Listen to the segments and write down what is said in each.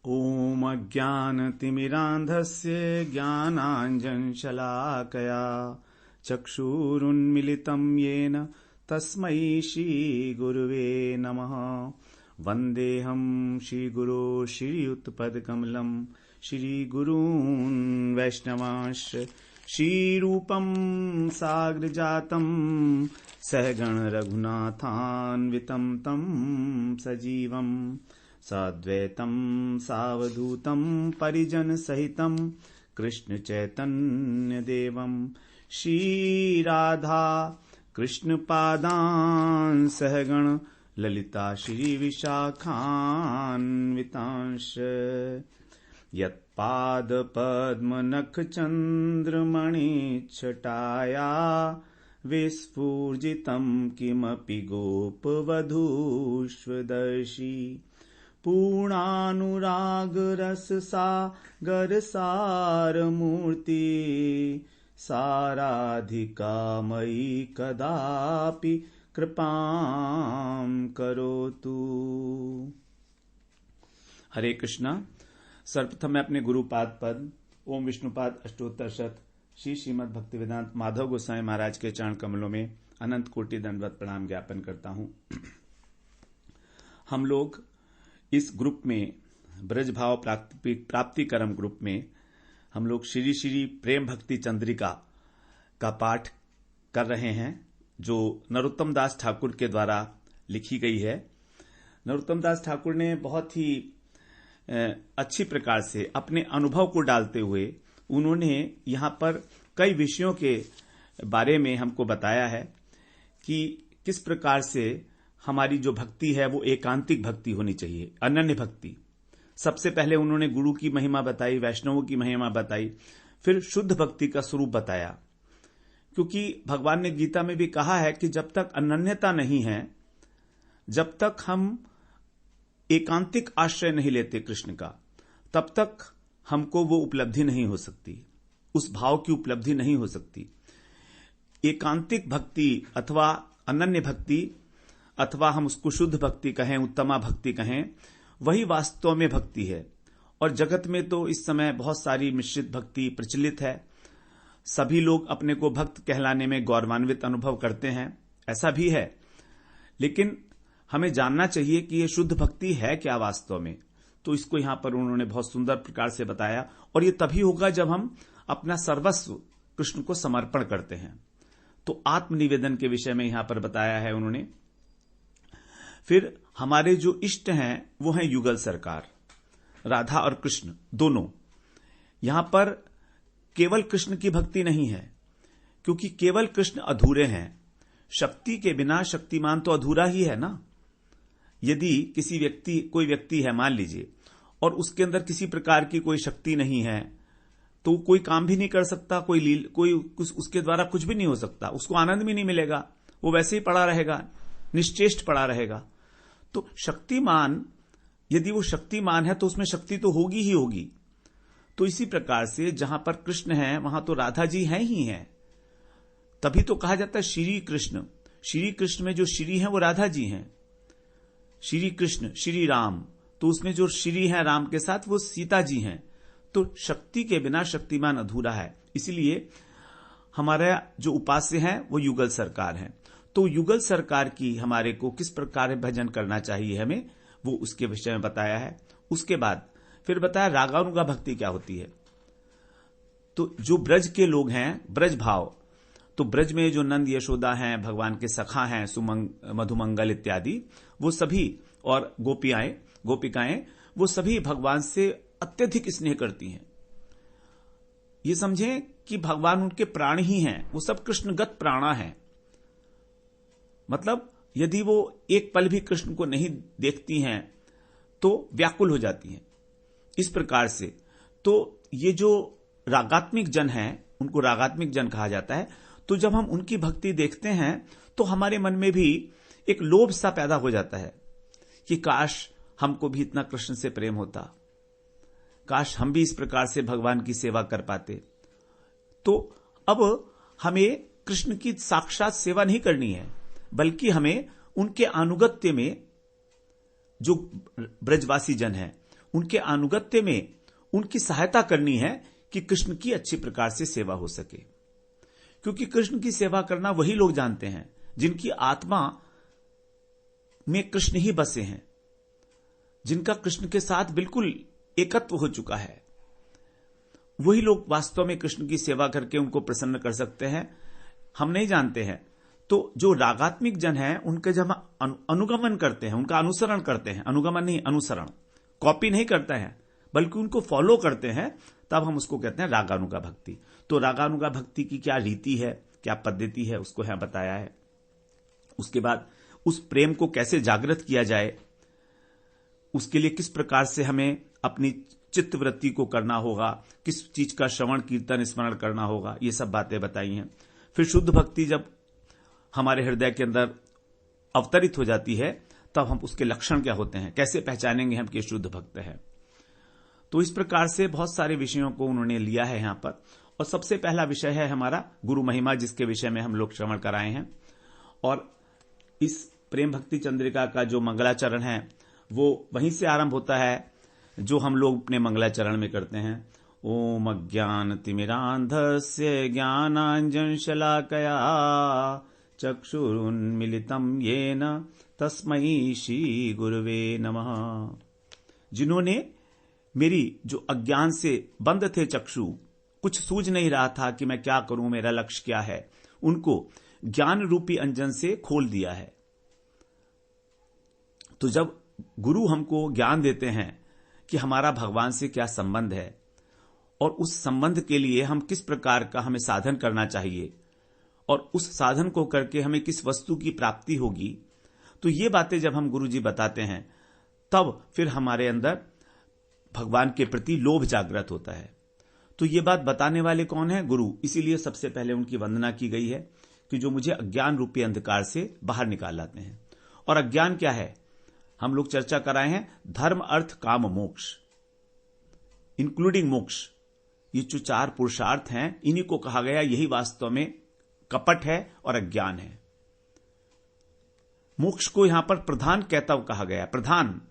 ॐ अज्ञानतिमिरान्धस्य ज्ञानाञ्जनशलाकया चक्षुरुन्मिलितं येन तस्मै श्रीगुरुवे नमः। वन्देऽहं श्रीगुरो श्रीयुतपदकमलं श्रीगुरून् वैष्णवांश्च श्रीरूपं साग्रजातं सहगण रघुनाथान्वितं तं सजीवम् साद्वैतं सावधूतं परिजनसहितं कृष्ण चैतन्य देवं श्रीराधा कृष्णपादान् सहगण ललिता श्रीविशाखान्वितांश्च यत्पादपद्मनखचन्द्रमणिच्छटाया विस्फूर्जितं किमपि गोपवधूष्वदर्शी पूर्णानुरागरससागरसारमूर्ति साराधिका मयि कदापि कृपां करोतु। हरे कृष्णा। सर्वप्रथम मैं अपने गुरुपाद पद ओम विष्णुपाद अष्टोत्तर शत श्री श्रीमद् भक्तिवेदांत माधव गोसाई महाराज के चरण कमलों में अनंत कोटि दंडवत प्रणाम ज्ञापन करता हूं। हम लोग इस ग्रुप में ब्रज भाव प्राप्ति कर्म ग्रुप में हम लोग श्री श्री प्रेम भक्ति चंद्रिका का पाठ कर रहे हैं, जो नरोत्तम दास ठाकुर के द्वारा लिखी गई है। नरोत्तम दास ठाकुर ने बहुत ही अच्छी प्रकार से अपने अनुभव को डालते हुए उन्होंने यहां पर कई विषयों के बारे में हमको बताया है कि किस प्रकार से हमारी जो भक्ति है वो एकांतिक भक्ति होनी चाहिए, अनन्य भक्ति। सबसे पहले उन्होंने गुरु की महिमा बताई, वैष्णवों की महिमा बताई, फिर शुद्ध भक्ति का स्वरूप बताया। क्योंकि भगवान ने गीता में भी कहा है कि जब तक अनन्यता नहीं है, जब तक हम एकांतिक आश्रय नहीं लेते कृष्ण का, तब तक हमको वो उपलब्धि नहीं हो सकती, उस भाव की उपलब्धि नहीं हो सकती। एकांतिक भक्ति अथवा अनन्य भक्ति अथवा हम उसको शुद्ध भक्ति कहें, उत्तमा भक्ति कहें, वही वास्तव में भक्ति है। और जगत में तो इस समय बहुत सारी मिश्रित भक्ति प्रचलित है। सभी लोग अपने को भक्त कहलाने में गौरवान्वित अनुभव करते हैं, ऐसा भी है। लेकिन हमें जानना चाहिए कि ये शुद्ध भक्ति है क्या वास्तव में। तो इसको यहां पर उन्होंने बहुत सुंदर प्रकार से बताया। और ये तभी होगा जब हम अपना सर्वस्व कृष्ण को समर्पण करते हैं। तो आत्मनिवेदन के विषय में यहां पर बताया है उन्होंने। फिर हमारे जो इष्ट हैं वो हैं युगल सरकार, राधा और कृष्ण दोनों। यहां पर केवल कृष्ण की भक्ति नहीं है, क्योंकि केवल कृष्ण अधूरे हैं। शक्ति के बिना शक्तिमान तो अधूरा ही है ना। यदि कोई व्यक्ति है मान लीजिए, और उसके अंदर किसी प्रकार की कोई शक्ति नहीं है, तो कोई काम भी नहीं कर सकता, कोई उसके द्वारा कुछ भी नहीं हो सकता, उसको आनंद भी नहीं मिलेगा, वो वैसे ही पड़ा रहेगा, निश्चेष्ट पड़ा रहेगा। तो शक्तिमान, यदि वो शक्तिमान है तो उसमें शक्ति तो होगी ही होगी। तो इसी प्रकार से जहां पर कृष्ण है वहां तो राधा जी हैं ही हैं। तभी तो कहा जाता है श्री कृष्ण। श्री कृष्ण में जो श्री है वो राधा जी हैं। श्री कृष्ण श्री राम, तो उसमें जो श्री है राम के साथ वो सीता जी हैं। तो शक्ति के बिना शक्तिमान अधूरा है। इसलिए हमारा जो उपास्य है वो युगल सरकार है। तो युगल सरकार की हमारे को किस प्रकार भजन करना चाहिए हमें, वो उसके विषय में बताया है। उसके बाद फिर बताया रागानुगा भक्ति क्या होती है। तो जो ब्रज के लोग हैं, ब्रज भाव, तो ब्रज में जो नंद यशोदा हैं, भगवान के सखा हैं, मधुमंगल इत्यादि, वो सभी, और गोपिकाएं, वो सभी भगवान से अत्यधिक स्नेह करती हैं। ये समझें कि भगवान उनके प्राण ही हैं, वो सब कृष्णगत प्राणा हैं। मतलब यदि वो एक पल भी कृष्ण को नहीं देखती हैं तो व्याकुल हो जाती हैं। इस प्रकार से तो ये जो रागात्मिक जन हैं, उनको रागात्मिक जन कहा जाता है। तो जब हम उनकी भक्ति देखते हैं तो हमारे मन में भी एक लोभ सा पैदा हो जाता है कि काश हमको भी इतना कृष्ण से प्रेम होता, काश हम भी इस प्रकार से भगवान की सेवा कर पाते। तो अब हमें कृष्ण की साक्षात सेवा नहीं करनी है, बल्कि हमें उनके अनुगत्य में जो ब्रजवासी जन हैं उनके अनुगत्य में उनकी सहायता करनी है कि कृष्ण की अच्छी प्रकार से सेवा हो सके। क्योंकि कृष्ण की सेवा करना वही लोग जानते हैं जिनकी आत्मा में कृष्ण ही बसे हैं, जिनका कृष्ण के साथ बिल्कुल एकत्व हो चुका है। वही लोग वास्तव में कृष्ण की सेवा करके उनको प्रसन्न कर सकते हैं। हम नहीं जानते हैं। तो जो रागात्मिक जन है उनके जब हम अनुगमन करते हैं, उनका अनुसरण करते हैं, अनुगमन नहीं अनुसरण, कॉपी नहीं करते हैं बल्कि उनको फॉलो करते हैं, तब हम उसको कहते हैं रागानुगा भक्ति। तो रागानुगा भक्ति की क्या रीति है, क्या पद्धति है, उसको यहां बताया है। उसके बाद उस प्रेम को कैसे जागृत किया जाए, उसके लिए किस प्रकार से हमें अपनी चित्तवृत्ति को करना होगा, किस चीज का श्रवण कीर्तन स्मरण करना होगा, ये सब बातें बताई हैं। फिर शुद्ध भक्ति जब हमारे हृदय के अंदर अवतरित हो जाती है, तब हम उसके लक्षण क्या होते हैं, कैसे पहचानेंगे हम कि शुद्ध भक्त है। तो इस प्रकार से बहुत सारे विषयों को उन्होंने लिया है यहां पर। और सबसे पहला विषय है हमारा गुरु महिमा, जिसके विषय में हम लोग श्रवण कराए हैं। और इस प्रेम भक्ति चंद्रिका का जो मंगलाचरण है वो वहीं से आरंभ होता है जो हम लोग अपने मंगलाचरण में करते हैं। ओम अज्ञान तिमिरांधस्य ज्ञानांजन शलाकया चक्षुरुन्मिलितं येन तस्मै श्री गुरुवे नमः। जिन्होंने मेरी जो अज्ञान से बंद थे चक्षु, कुछ सूझ नहीं रहा था कि मैं क्या करूं, मेरा लक्ष्य क्या है, उनको ज्ञान रूपी अंजन से खोल दिया है। तो जब गुरु हमको ज्ञान देते हैं कि हमारा भगवान से क्या संबंध है और उस संबंध के लिए हम किस प्रकार का हमें साधन करना चाहिए और उस साधन को करके हमें किस वस्तु की प्राप्ति होगी, तो ये बातें जब हम गुरु जी बताते हैं तब फिर हमारे अंदर भगवान के प्रति लोभ जागृत होता है। तो ये बात बताने वाले कौन है? गुरु। इसीलिए सबसे पहले उनकी वंदना की गई है कि जो मुझे अज्ञान रूपी अंधकार से बाहर निकाल लाते हैं। और अज्ञान क्या है? हम लोग चर्चा कराए हैं धर्म अर्थ काम मोक्ष, इंक्लूडिंग मोक्ष। ये जो 4 पुरुषार्थ हैं, इन्हीं को कहा गया, यही वास्तव में कपट है और अज्ञान है। मोक्ष को यहां पर प्रधान कहतव कहा गया, प्रधान,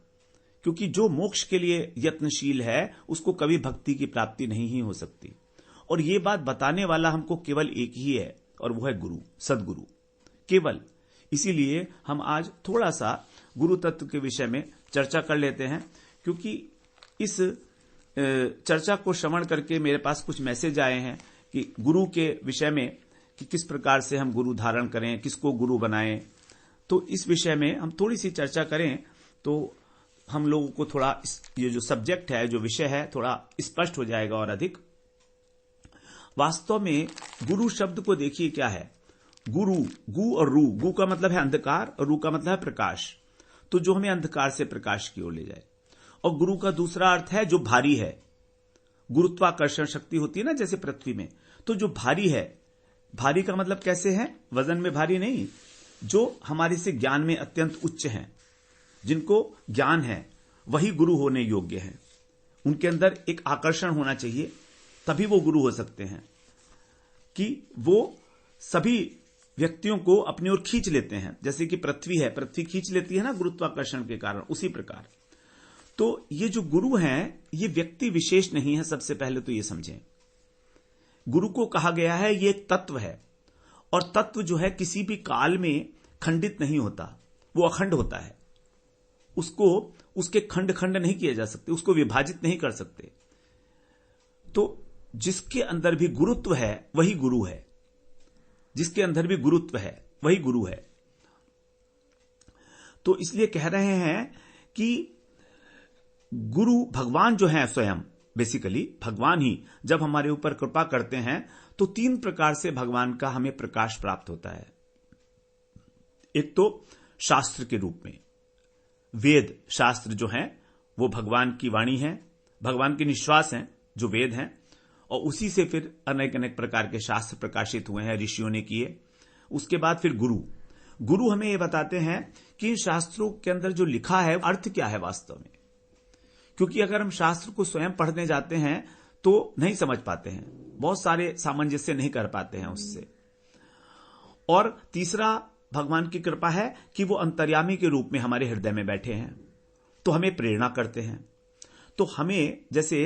क्योंकि जो मोक्ष के लिए यत्नशील है उसको कभी भक्ति की प्राप्ति नहीं ही हो सकती। और ये बात बताने वाला हमको केवल एक ही है और वो है गुरु, सदगुरु, केवल। इसीलिए हम आज थोड़ा सा गुरु तत्व के विषय में चर्चा कर लेते हैं, क्योंकि इस चर्चा को श्रवण करके मेरे पास कुछ मैसेज आए हैं कि गुरु के विषय में कि किस प्रकार से हम गुरु धारण करें, किसको गुरु बनाएं। तो इस विषय में हम थोड़ी सी चर्चा करें तो हम लोगों को थोड़ा ये जो सब्जेक्ट है, जो विषय है, थोड़ा स्पष्ट हो जाएगा और अधिक। वास्तव में गुरु शब्द को देखिए क्या है। गुरु, गु और रू, गु का मतलब है अंधकार और रू का मतलब है प्रकाश। तो जो हमें अंधकार से प्रकाश की ओर ले जाए। और गुरु का दूसरा अर्थ है जो भारी है। गुरुत्वाकर्षण शक्ति होती है ना जैसे पृथ्वी में, तो जो भारी है, भारी का मतलब कैसे है? वजन में भारी नहीं, जो हमारे से ज्ञान में अत्यंत उच्च हैं, जिनको ज्ञान है, वही गुरु होने योग्य हैं। उनके अंदर एक आकर्षण होना चाहिए, तभी वो गुरु हो सकते हैं, कि वो सभी व्यक्तियों को अपनी ओर खींच लेते हैं। जैसे कि पृथ्वी है, पृथ्वी खींच लेती है ना गुरुत्वाकर्षण के कारण, उसी प्रकार। तो ये जो गुरु हैं, ये व्यक्ति विशेष नहीं है। सबसे पहले तो ये समझें, गुरु को कहा गया है ये एक तत्व है, और तत्व जो है किसी भी काल में खंडित नहीं होता, वो अखंड होता है। उसको उसके खंड खंड नहीं किए जा सकते, उसको विभाजित नहीं कर सकते। तो जिसके अंदर भी गुरुत्व है वही गुरु है, जिसके अंदर भी गुरुत्व है वही गुरु है। तो इसलिए कह रहे हैं कि गुरु भगवान जो है स्वयं, बेसिकली भगवान ही जब हमारे ऊपर कृपा करते हैं तो 3 प्रकार से भगवान का हमें प्रकाश प्राप्त होता है। एक तो शास्त्र के रूप में, वेद शास्त्र जो हैं वो भगवान की वाणी है, भगवान के निश्वास हैं जो वेद हैं, और उसी से फिर अनेक अनेक प्रकार के शास्त्र प्रकाशित हुए हैं, ऋषियों ने किए। उसके बाद फिर गुरु, गुरु हमें ये बताते हैं कि इन शास्त्रों के अंदर जो लिखा है अर्थ क्या है वास्तव में। क्योंकि अगर हम शास्त्र को स्वयं पढ़ने जाते हैं तो नहीं समझ पाते हैं, बहुत सारे सामंजस्य नहीं कर पाते हैं उससे। और तीसरा, भगवान की कृपा है कि वो अंतर्यामी के रूप में हमारे हृदय में बैठे हैं, तो हमें प्रेरणा करते हैं। तो हमें, जैसे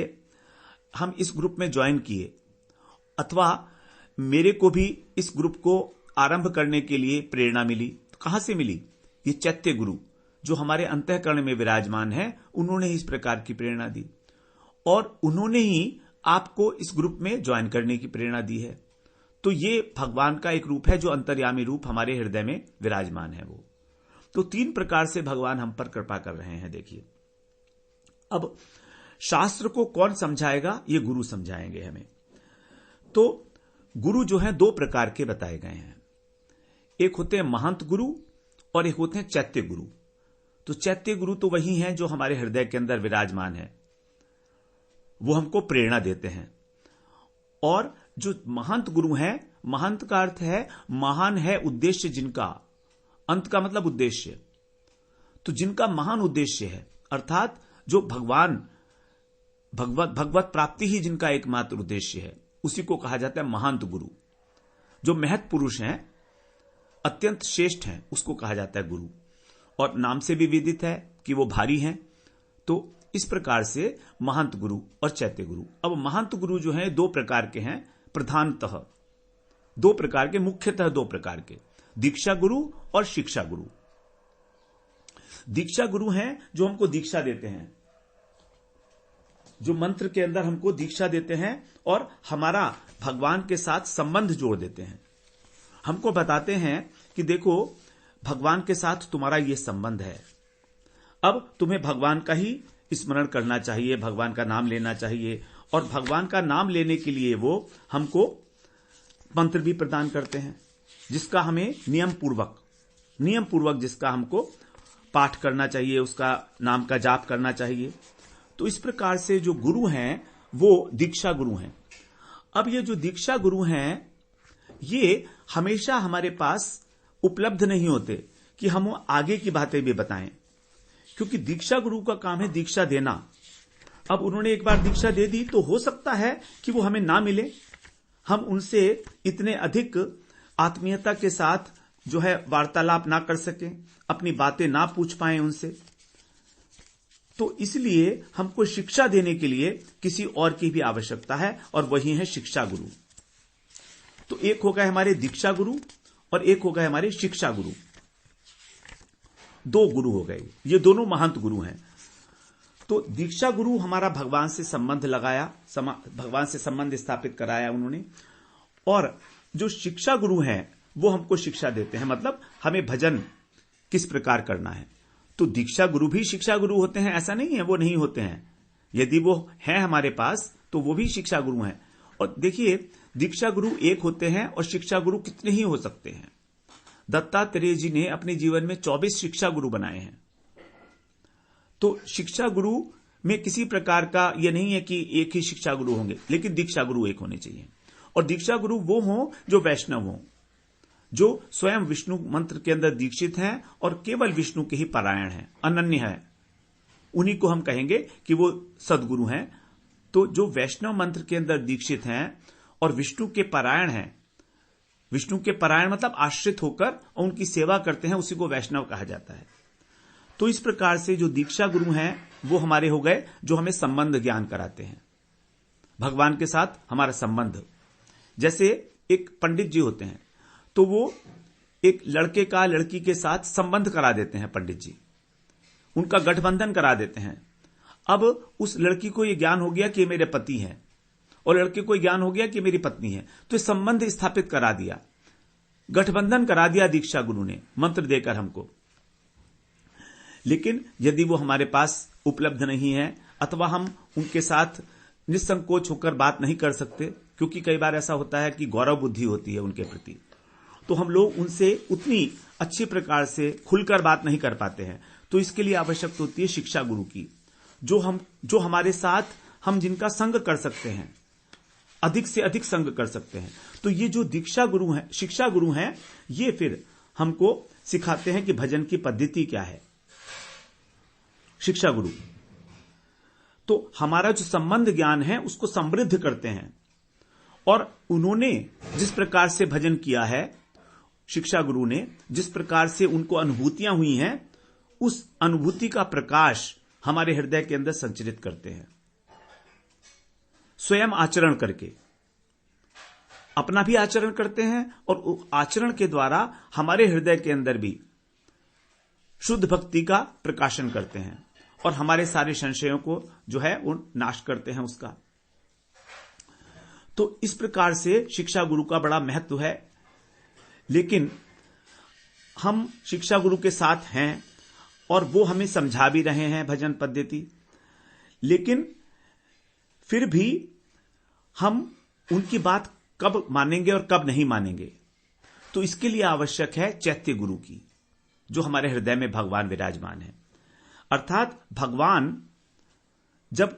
हम इस ग्रुप में ज्वाइन किए, अथवा मेरे को भी इस ग्रुप को आरंभ करने के लिए प्रेरणा मिली, तो कहां से मिली? ये चैत्य गुरु जो हमारे अंतःकरण में विराजमान है, उन्होंने ही इस प्रकार की प्रेरणा दी, और उन्होंने ही आपको इस ग्रुप में ज्वाइन करने की प्रेरणा दी है। तो ये भगवान का एक रूप है जो अंतर्यामी रूप हमारे हृदय में विराजमान है। वो तो 3 प्रकार से भगवान हम पर कृपा कर रहे हैं। देखिए, अब शास्त्र को कौन समझाएगा? ये गुरु समझाएंगे हमें। तो गुरु जो है 2 प्रकार के बताए गए हैं। एक होते हैं महंत गुरु और एक होते हैं चैत्य गुरु। तो चैत्य गुरु तो वही हैं जो हमारे हृदय के अंदर विराजमान है, वो हमको प्रेरणा देते हैं। और जो महंत गुरु हैं, महंत का अर्थ है महान है उद्देश्य जिनका, अंत का मतलब उद्देश्य, तो जिनका महान उद्देश्य है, अर्थात जो भगवत प्राप्ति ही जिनका एकमात्र उद्देश्य है, उसी को कहा जाता है महंत गुरु। जो महत पुरुष हैं, अत्यंत श्रेष्ठ हैं, उसको कहा जाता है गुरु। और नाम से भी विदित है कि वो भारी हैं। तो इस प्रकार से महंत गुरु और चैत्य गुरु। अब महंत गुरु जो हैं 2 प्रकार के हैं, प्रधानतः 2 प्रकार के, मुख्यतः 2 प्रकार के, दीक्षा गुरु और शिक्षा गुरु। दीक्षा गुरु हैं जो हमको दीक्षा देते हैं, जो मंत्र के अंदर हमको दीक्षा देते हैं और हमारा भगवान के साथ संबंध जोड़ देते हैं। हमको बताते हैं कि देखो, भगवान के साथ तुम्हारा ये संबंध है, अब तुम्हें भगवान का ही स्मरण करना चाहिए, भगवान का नाम लेना चाहिए। और भगवान का नाम लेने के लिए वो हमको मंत्र भी प्रदान करते हैं, जिसका हमें नियम पूर्वक जिसका हमको पाठ करना चाहिए, उसका नाम का जाप करना चाहिए। तो इस प्रकार से जो गुरु हैं वो दीक्षा गुरु हैं। अब ये जो दीक्षा गुरु हैं, ये हमेशा हमारे पास उपलब्ध नहीं होते कि हम आगे की बातें भी बताएं, क्योंकि दीक्षा गुरु का काम है दीक्षा देना। अब उन्होंने एक बार दीक्षा दे दी तो हो सकता है कि वो हमें ना मिले, हम उनसे इतने अधिक आत्मीयता के साथ जो है वार्तालाप ना कर सकें, अपनी बातें ना पूछ पाएं उनसे। तो इसलिए हमको शिक्षा देने के लिए किसी और की भी आवश्यकता है, और वही है शिक्षा गुरु। तो एक हो गए हमारे दीक्षा गुरु और एक हो गए हमारे शिक्षा गुरु। 2 गुरु हो गए, ये दोनों महंत गुरु हैं। तो दीक्षा गुरु हमारा भगवान से संबंध लगाया, भगवान से संबंध स्थापित कराया उन्होंने। और जो शिक्षा गुरु हैं वो हमको शिक्षा देते हैं, मतलब हमें भजन किस प्रकार करना है। तो दीक्षा गुरु भी शिक्षा गुरु होते हैं, ऐसा नहीं है वो नहीं होते हैं। यदि वो हैं हमारे पास तो वो भी शिक्षा गुरु हैं। और देखिए, दीक्षा गुरु एक होते हैं और शिक्षा गुरु कितने ही हो सकते हैं। दत्तात्रेय जी ने अपने जीवन में 24 शिक्षा गुरु बनाए हैं। तो शिक्षा गुरु में किसी प्रकार का यह नहीं है कि एक ही शिक्षा गुरु होंगे, लेकिन दीक्षा गुरु एक होने चाहिए। और दीक्षा गुरु वो हों जो वैष्णव हों, जो स्वयं विष्णु मंत्र के अंदर दीक्षित हैं और केवल विष्णु के ही परायण हैं, अनन्य है, उन्हीं को हम कहेंगे कि वो सदगुरु हैं। तो जो वैष्णव मंत्र के अंदर दीक्षित हैं और विष्णु के परायण हैं, विष्णु के परायण मतलब आश्रित होकर उनकी सेवा करते हैं, उसी को वैष्णव कहा जाता है। तो इस प्रकार से जो दीक्षा गुरु हैं वो हमारे हो गए जो हमें संबंध ज्ञान कराते हैं, भगवान के साथ हमारा संबंध। जैसे एक पंडित जी होते हैं, तो वो एक लड़के का लड़की के साथ संबंध करा देते हैं, पंडित जी उनका गठबंधन करा देते हैं। अब उस लड़की को यह ज्ञान हो गया कि मेरे पति हैं, और लड़के को ज्ञान हो गया कि मेरी पत्नी है, तो संबंध स्थापित करा दिया, गठबंधन करा दिया दीक्षा गुरु ने मंत्र देकर हमको। लेकिन यदि वो हमारे पास उपलब्ध नहीं है, अथवा हम उनके साथ निसंकोच होकर बात नहीं कर सकते, क्योंकि कई बार ऐसा होता है कि गौरव बुद्धि होती है उनके प्रति, तो हम लोग उनसे उतनी अच्छी प्रकार से खुलकर बात नहीं कर पाते हैं। तो इसके लिए आवश्यकता होती है शिक्षा गुरु की, जो हमारे साथ हम जिनका संग कर सकते हैं, अधिक से अधिक संग कर सकते हैं। तो ये जो दीक्षा गुरु हैं, शिक्षा गुरु हैं, ये फिर हमको सिखाते हैं कि भजन की पद्धति क्या है। शिक्षा गुरु तो हमारा जो संबंध ज्ञान है उसको समृद्ध करते हैं, और उन्होंने जिस प्रकार से भजन किया है, शिक्षा गुरु ने जिस प्रकार से उनको अनुभूतियां हुई हैं, उस अनुभूति का प्रकाश हमारे हृदय के अंदर संचरित करते हैं। स्वयं आचरण करके अपना भी आचरण करते हैं और आचरण के द्वारा हमारे हृदय के अंदर भी शुद्ध भक्ति का प्रकाशन करते हैं और हमारे सारे संशयों को जो है वो नाश करते हैं उसका। तो इस प्रकार से शिक्षा गुरु का बड़ा महत्व है। लेकिन हम शिक्षा गुरु के साथ हैं और वो हमें समझा भी रहे हैं भजन पद्धति, लेकिन फिर भी हम उनकी बात कब मानेंगे और कब नहीं मानेंगे। तो इसके लिए आवश्यक है चैत्य गुरु की, जो हमारे हृदय में भगवान विराजमान है। अर्थात भगवान जब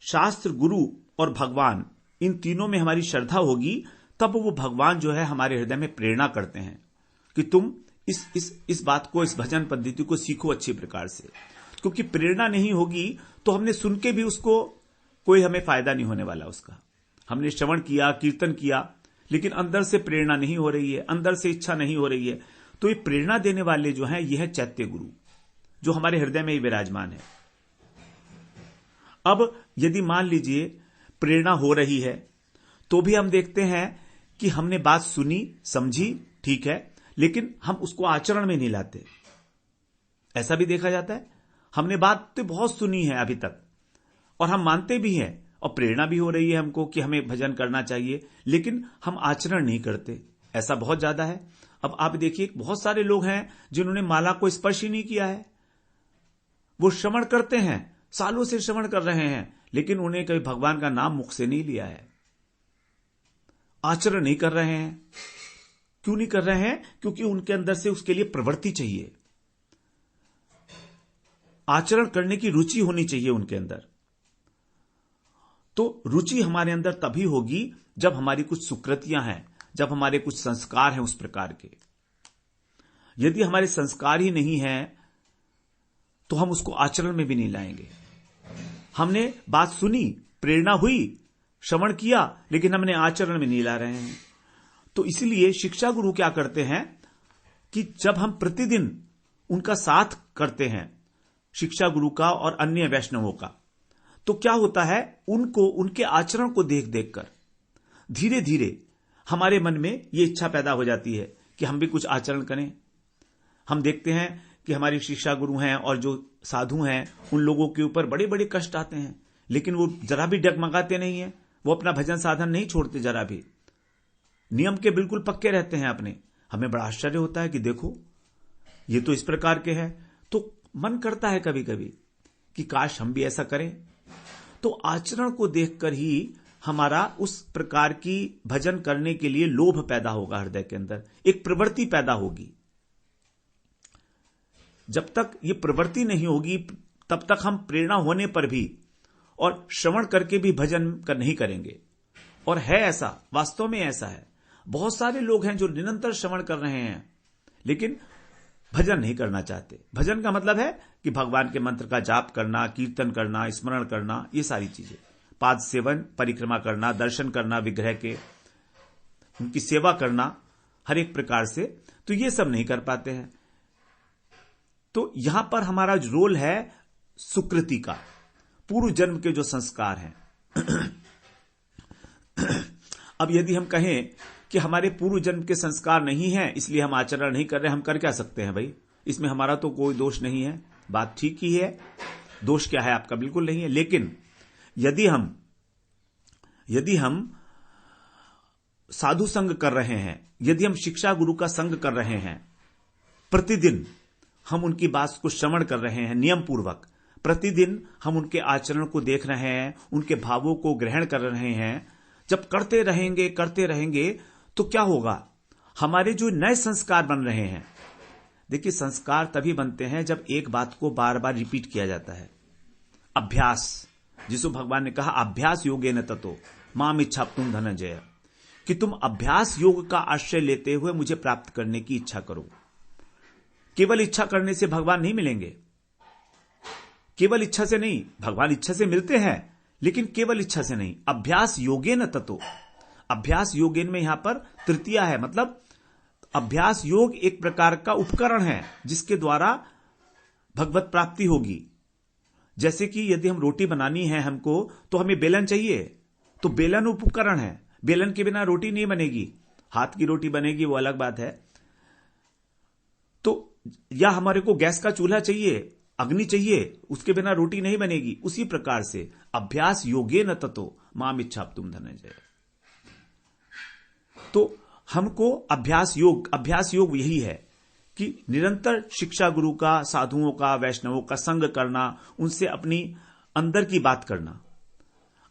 शास्त्र, गुरु और भगवान इन तीनों में हमारी श्रद्धा होगी, तब वो भगवान जो है हमारे हृदय में प्रेरणा करते हैं कि तुम इस बात को, इस भजन पद्धति को सीखो अच्छी प्रकार से। क्योंकि प्रेरणा नहीं होगी तो हमने सुन के भी उसको कोई हमें फायदा नहीं होने वाला उसका। हमने श्रवण किया, कीर्तन किया, लेकिन अंदर से प्रेरणा नहीं हो रही है, अंदर से इच्छा नहीं हो रही है। तो ये प्रेरणा देने वाले जो हैं, ये है चैत्य गुरु, जो हमारे हृदय में ही विराजमान है। अब यदि मान लीजिए प्रेरणा हो रही है, तो भी हम देखते हैं कि हमने बात सुनी, समझी, ठीक है, लेकिन हम उसको आचरण में नहीं लाते। ऐसा भी देखा जाता है। हमने बात तो बहुत सुनी है अभी तक और हम मानते भी हैं और प्रेरणा भी हो रही है हमको कि हमें भजन करना चाहिए, लेकिन हम आचरण नहीं करते। ऐसा बहुत ज्यादा है। अब आप देखिए, बहुत सारे लोग हैं जिन्होंने माला को स्पर्श ही नहीं किया है। वो श्रवण करते हैं, सालों से श्रवण कर रहे हैं, लेकिन उन्हें कभी भगवान का नाम मुख से नहीं लिया है। आचरण नहीं कर रहे हैं। क्यों नहीं कर रहे हैं? क्योंकि उनके अंदर से उसके लिए प्रवृत्ति चाहिए, आचरण करने की रुचि होनी चाहिए उनके अंदर। तो रुचि हमारे अंदर तभी होगी जब हमारी कुछ सुकृतियां हैं, जब हमारे कुछ संस्कार हैं उस प्रकार के। यदि हमारे संस्कार ही नहीं है तो हम उसको आचरण में भी नहीं लाएंगे। हमने बात सुनी, प्रेरणा हुई, श्रवण किया, लेकिन हमने आचरण में नहीं ला रहे हैं। तो इसलिए शिक्षा गुरु क्या करते हैं कि जब हम प्रतिदिन उनका साथ करते हैं, शिक्षा गुरु का और अन्य वैष्णवों का, तो क्या होता है, उनको, उनके आचरण को देख देख कर धीरे धीरे हमारे मन में ये इच्छा पैदा हो जाती है कि हम भी कुछ आचरण करें। हम देखते हैं कि हमारे शिक्षा गुरु हैं और जो साधु हैं, उन लोगों के ऊपर बड़े बड़े कष्ट आते हैं, लेकिन वो जरा भी डगमगाते नहीं है। वो अपना भजन साधन नहीं छोड़ते, जरा भी नियम के बिल्कुल पक्के रहते हैं अपने। हमें बड़ा आश्चर्य होता है कि देखो ये तो इस प्रकार के हैं। तो मन करता है कभी कभी कि काश हम भी ऐसा करें। तो आचरण को देखकर ही हमारा उस प्रकार की भजन करने के लिए लोभ पैदा होगा, हृदय के अंदर एक प्रवृत्ति पैदा होगी। जब तक ये प्रवृत्ति नहीं होगी, तब तक हम प्रेरणा होने पर भी और श्रवण करके भी भजन नहीं करेंगे। और है ऐसा, वास्तव में ऐसा है। बहुत सारे लोग हैं जो निरंतर श्रवण कर रहे हैं, लेकिन भजन नहीं करना चाहते। भजन का मतलब है कि भगवान के मंत्र का जाप करना, कीर्तन करना, स्मरण करना, ये सारी चीजें, पाद सेवन, परिक्रमा करना, दर्शन करना विग्रह के, उनकी सेवा करना हर एक प्रकार से, तो ये सब नहीं कर पाते हैं। तो यहां पर हमारा जो रोल है सुकृति का, पूर्व जन्म के जो संस्कार हैं। अब यदि हम कहें कि हमारे पूर्व जन्म के संस्कार नहीं हैं, इसलिए हम आचरण नहीं कर रहे, हम कर क्या सकते हैं भाई? इसमें हमारा तो कोई दोष नहीं है, बात ठीक ही है। दोष क्या है आपका? बिल्कुल नहीं है। लेकिन यदि हम साधु संग कर रहे हैं, यदि हम शिक्षा गुरु का संग कर रहे हैं, प्रतिदिन हम उनकी बात को श्रवण कर रहे हैं नियम पूर्वक, प्रतिदिन हम उनके आचरण को देख रहे हैं, उनके भावों को ग्रहण कर रहे हैं, जब करते रहेंगे तो क्या होगा? हमारे जो नए संस्कार बन रहे हैं, देखिए संस्कार तभी बनते हैं जब एक बात को बार बार रिपीट किया जाता है। अभ्यास, जिसको भगवान ने कहा अभ्यास योगेन ततो माम इच्छाप्तुम धनंजय, कि तुम अभ्यास योग का आश्रय लेते हुए मुझे प्राप्त करने की इच्छा करो। केवल इच्छा करने से भगवान नहीं मिलेंगे, केवल इच्छा से नहीं। भगवान इच्छा से मिलते हैं, लेकिन केवल इच्छा से नहीं। अभ्यास योगेन ततो, अभ्यास योगेन में यहां पर तृतीया है, मतलब अभ्यास योग एक प्रकार का उपकरण है जिसके द्वारा भगवत प्राप्ति होगी। जैसे कि यदि हम रोटी बनानी है हमको, तो हमें बेलन चाहिए, तो बेलन उपकरण है, बेलन के बिना रोटी नहीं बनेगी। हाथ की रोटी बनेगी वो अलग बात है। तो या हमारे को गैस का चूल्हा चाहिए, अग्नि चाहिए, उसके बिना रोटी नहीं बनेगी। उसी प्रकार से अभ्यास योगेन ततो माम इच्छाप्तुम धनंजय। तो हमको अभ्यास योग यही है कि निरंतर शिक्षा गुरु का, साधुओं का, वैष्णवों का संग करना, उनसे अपनी अंदर की बात करना,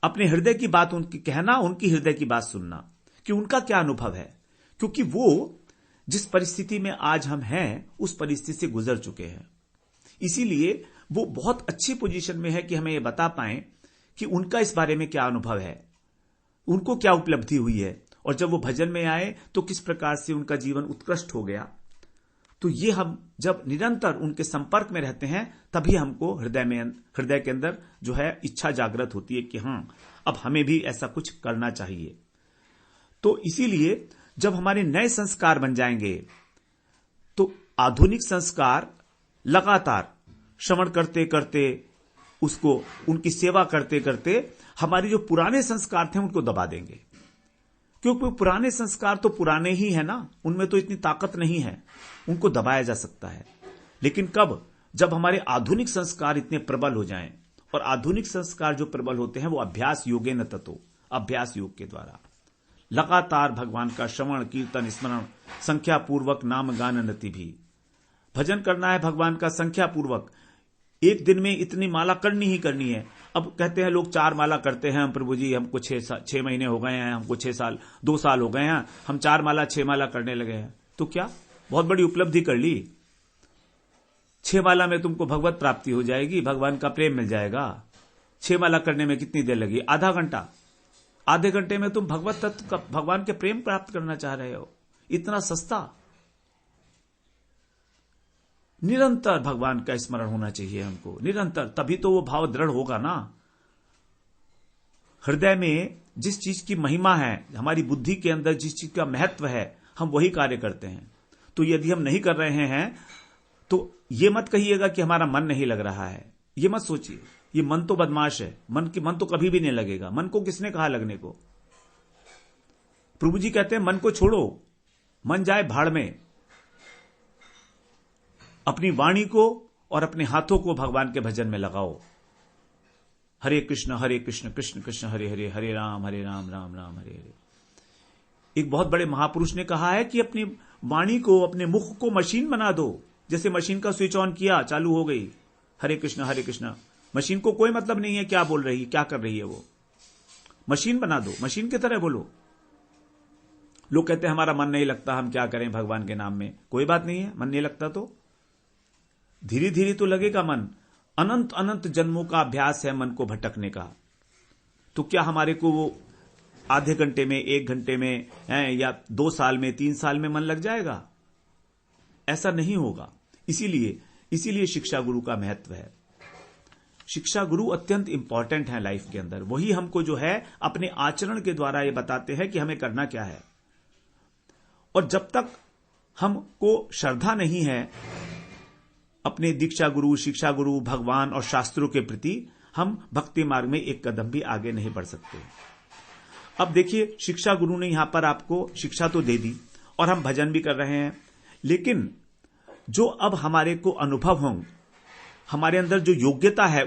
अपने हृदय की बात उनकी कहना, उनकी हृदय की बात सुनना कि उनका क्या अनुभव है। क्योंकि वो जिस परिस्थिति में आज हम हैं उस परिस्थिति से गुजर चुके हैं, इसीलिए वो बहुत अच्छी पोजीशन में है कि हमें ये बता पाएं कि उनका इस बारे में क्या अनुभव है, उनको क्या उपलब्धि हुई है, और जब वो भजन में आए तो किस प्रकार से उनका जीवन उत्कृष्ट हो गया। तो ये हम जब निरंतर उनके संपर्क में रहते हैं तभी हमको हृदय के अंदर जो है इच्छा जागृत होती है कि हां, अब हमें भी ऐसा कुछ करना चाहिए। तो इसीलिए जब हमारे नए संस्कार बन जाएंगे तो आधुनिक संस्कार लगातार श्रवण करते करते, उसको उनकी सेवा करते करते हमारे जो पुराने संस्कार थे उनको दबा देंगे। क्योंकि पुराने संस्कार तो पुराने ही है ना, उनमें तो इतनी ताकत नहीं है, उनको दबाया जा सकता है। लेकिन कब? जब हमारे आधुनिक संस्कार इतने प्रबल हो जाएं। और आधुनिक संस्कार जो प्रबल होते हैं वो अभ्यास योगेन ततो, अभ्यास योग के द्वारा लगातार भगवान का श्रवण कीर्तन स्मरण, संख्या पूर्वक नाम गान नति भी। भजन करना है भगवान का संख्या पूर्वक, एक दिन में इतनी माला करनी ही करनी है। अब कहते हैं लोग 4 माला करते हैं, हम प्रभु जी हमको 6 महीने हो गए हैं, हमको 6 साल 2 साल हो गए हैं, हम 4 माला 6 माला करने लगे हैं। तो क्या बहुत बड़ी उपलब्धि कर ली? 6 माला में तुमको भगवत प्राप्ति हो जाएगी, भगवान का प्रेम मिल जाएगा। 6 माला करने में कितनी देर लगी? आधा घंटा। आधे घंटे में तुम भगवत तत्व का, भगवान के प्रेम प्राप्त करना चाह रहे हो, इतना सस्ता। निरंतर भगवान का स्मरण होना चाहिए हमको, निरंतर, तभी तो वो भाव दृढ़ होगा ना। हृदय में जिस चीज की महिमा है, हमारी बुद्धि के अंदर जिस चीज का महत्व है, हम वही कार्य करते हैं। तो यदि हम नहीं कर रहे हैं तो ये मत कहिएगा कि हमारा मन नहीं लग रहा है, ये मत सोचिए। ये मन तो बदमाश है, मन तो कभी भी नहीं लगेगा। मन को किसने कहा लगने को? प्रभु जी कहते हैं मन को छोड़ो, मन जाए भाड़ में। अपनी वाणी को और अपने हाथों को भगवान के भजन में लगाओ। हरे कृष्ण कृष्ण कृष्ण हरे हरे, हरे राम राम राम हरे हरे। एक बहुत बड़े महापुरुष ने कहा है कि अपनी वाणी को, अपने मुख को मशीन बना दो। जैसे मशीन का स्विच ऑन किया, चालू हो गई, हरे कृष्ण। मशीन को कोई मतलब नहीं है क्या बोल रही है, क्या कर रही है, वो मशीन बना दो, मशीन की तरह बोलो। लोग कहते हैं हमारा मन नहीं लगता, हम क्या करें भगवान के नाम में। कोई बात नहीं है, मन नहीं लगता तो धीरे धीरे तो लगेगा मन। अनंत अनंत जन्मों का अभ्यास है मन को भटकने का। तो क्या हमारे को वो आधे घंटे में, 1 घंटे में या 2 साल में, 3 साल में मन लग जाएगा? ऐसा नहीं होगा। इसीलिए शिक्षा गुरु का महत्व है। शिक्षा गुरु अत्यंत इंपॉर्टेंट है लाइफ के अंदर। वही हमको जो है अपने आचरण के द्वारा ये बताते हैं कि हमें करना क्या है। और जब तक हमको श्रद्धा नहीं है अपने दीक्षा गुरु, शिक्षा गुरु, भगवान और शास्त्रों के प्रति, हम भक्ति मार्ग में एक कदम भी आगे नहीं बढ़ सकते। अब देखिए, शिक्षा गुरु ने यहां पर आपको शिक्षा तो दे दी और हम भजन भी कर रहे हैं, लेकिन जो अब हमारे को अनुभव हों, हमारे अंदर जो योग्यता है,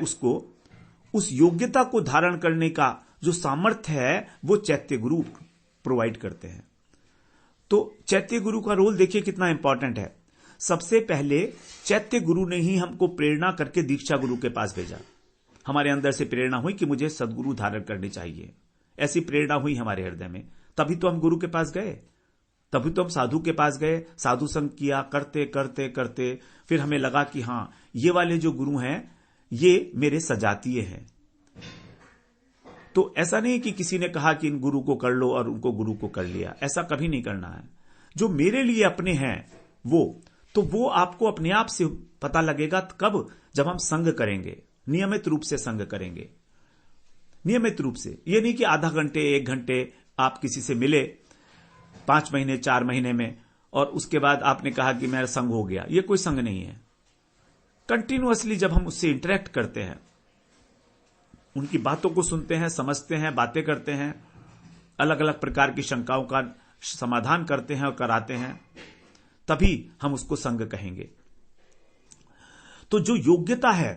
उस योग्यता को धारण करने का जो सामर्थ्य है वो चैत्य गुरु प्रोवाइड करते हैं। तो चैत्य गुरु का रोल देखिए कितना इंपॉर्टेंट है। सबसे पहले चैत्य गुरु ने ही हमको प्रेरणा करके दीक्षा गुरु के पास भेजा। हमारे अंदर से प्रेरणा हुई कि मुझे सदगुरु धारण करनी चाहिए, ऐसी प्रेरणा हुई हमारे हृदय में, तभी तो हम गुरु के पास गए, तभी तो हम साधु के पास गए, साधु संग किया, करते करते करते फिर हमें लगा कि हां, ये वाले जो गुरु हैं ये मेरे सजातीय हैं। तो ऐसा नहीं कि किसी ने कहा कि इन गुरु को कर लो और उनको गुरु को कर लिया, ऐसा कभी नहीं करना है। जो मेरे लिए अपने हैं वो आपको अपने आप से पता लगेगा कब? जब हम संग करेंगे, नियमित रूप से संग करेंगे। नियमित रूप से, ये नहीं कि आधा घंटे 1 घंटे आप किसी से मिले 5 महीने 4 महीने में और उसके बाद आपने कहा कि मेरा संग हो गया। ये कोई संग नहीं है। कंटिन्यूअसली जब हम उससे इंटरेक्ट करते हैं, उनकी बातों को सुनते हैं, समझते हैं, बातें करते हैं, अलग अलग प्रकार की शंकाओं का समाधान करते हैं और कराते हैं, तभी हम उसको संग कहेंगे। तो जो योग्यता है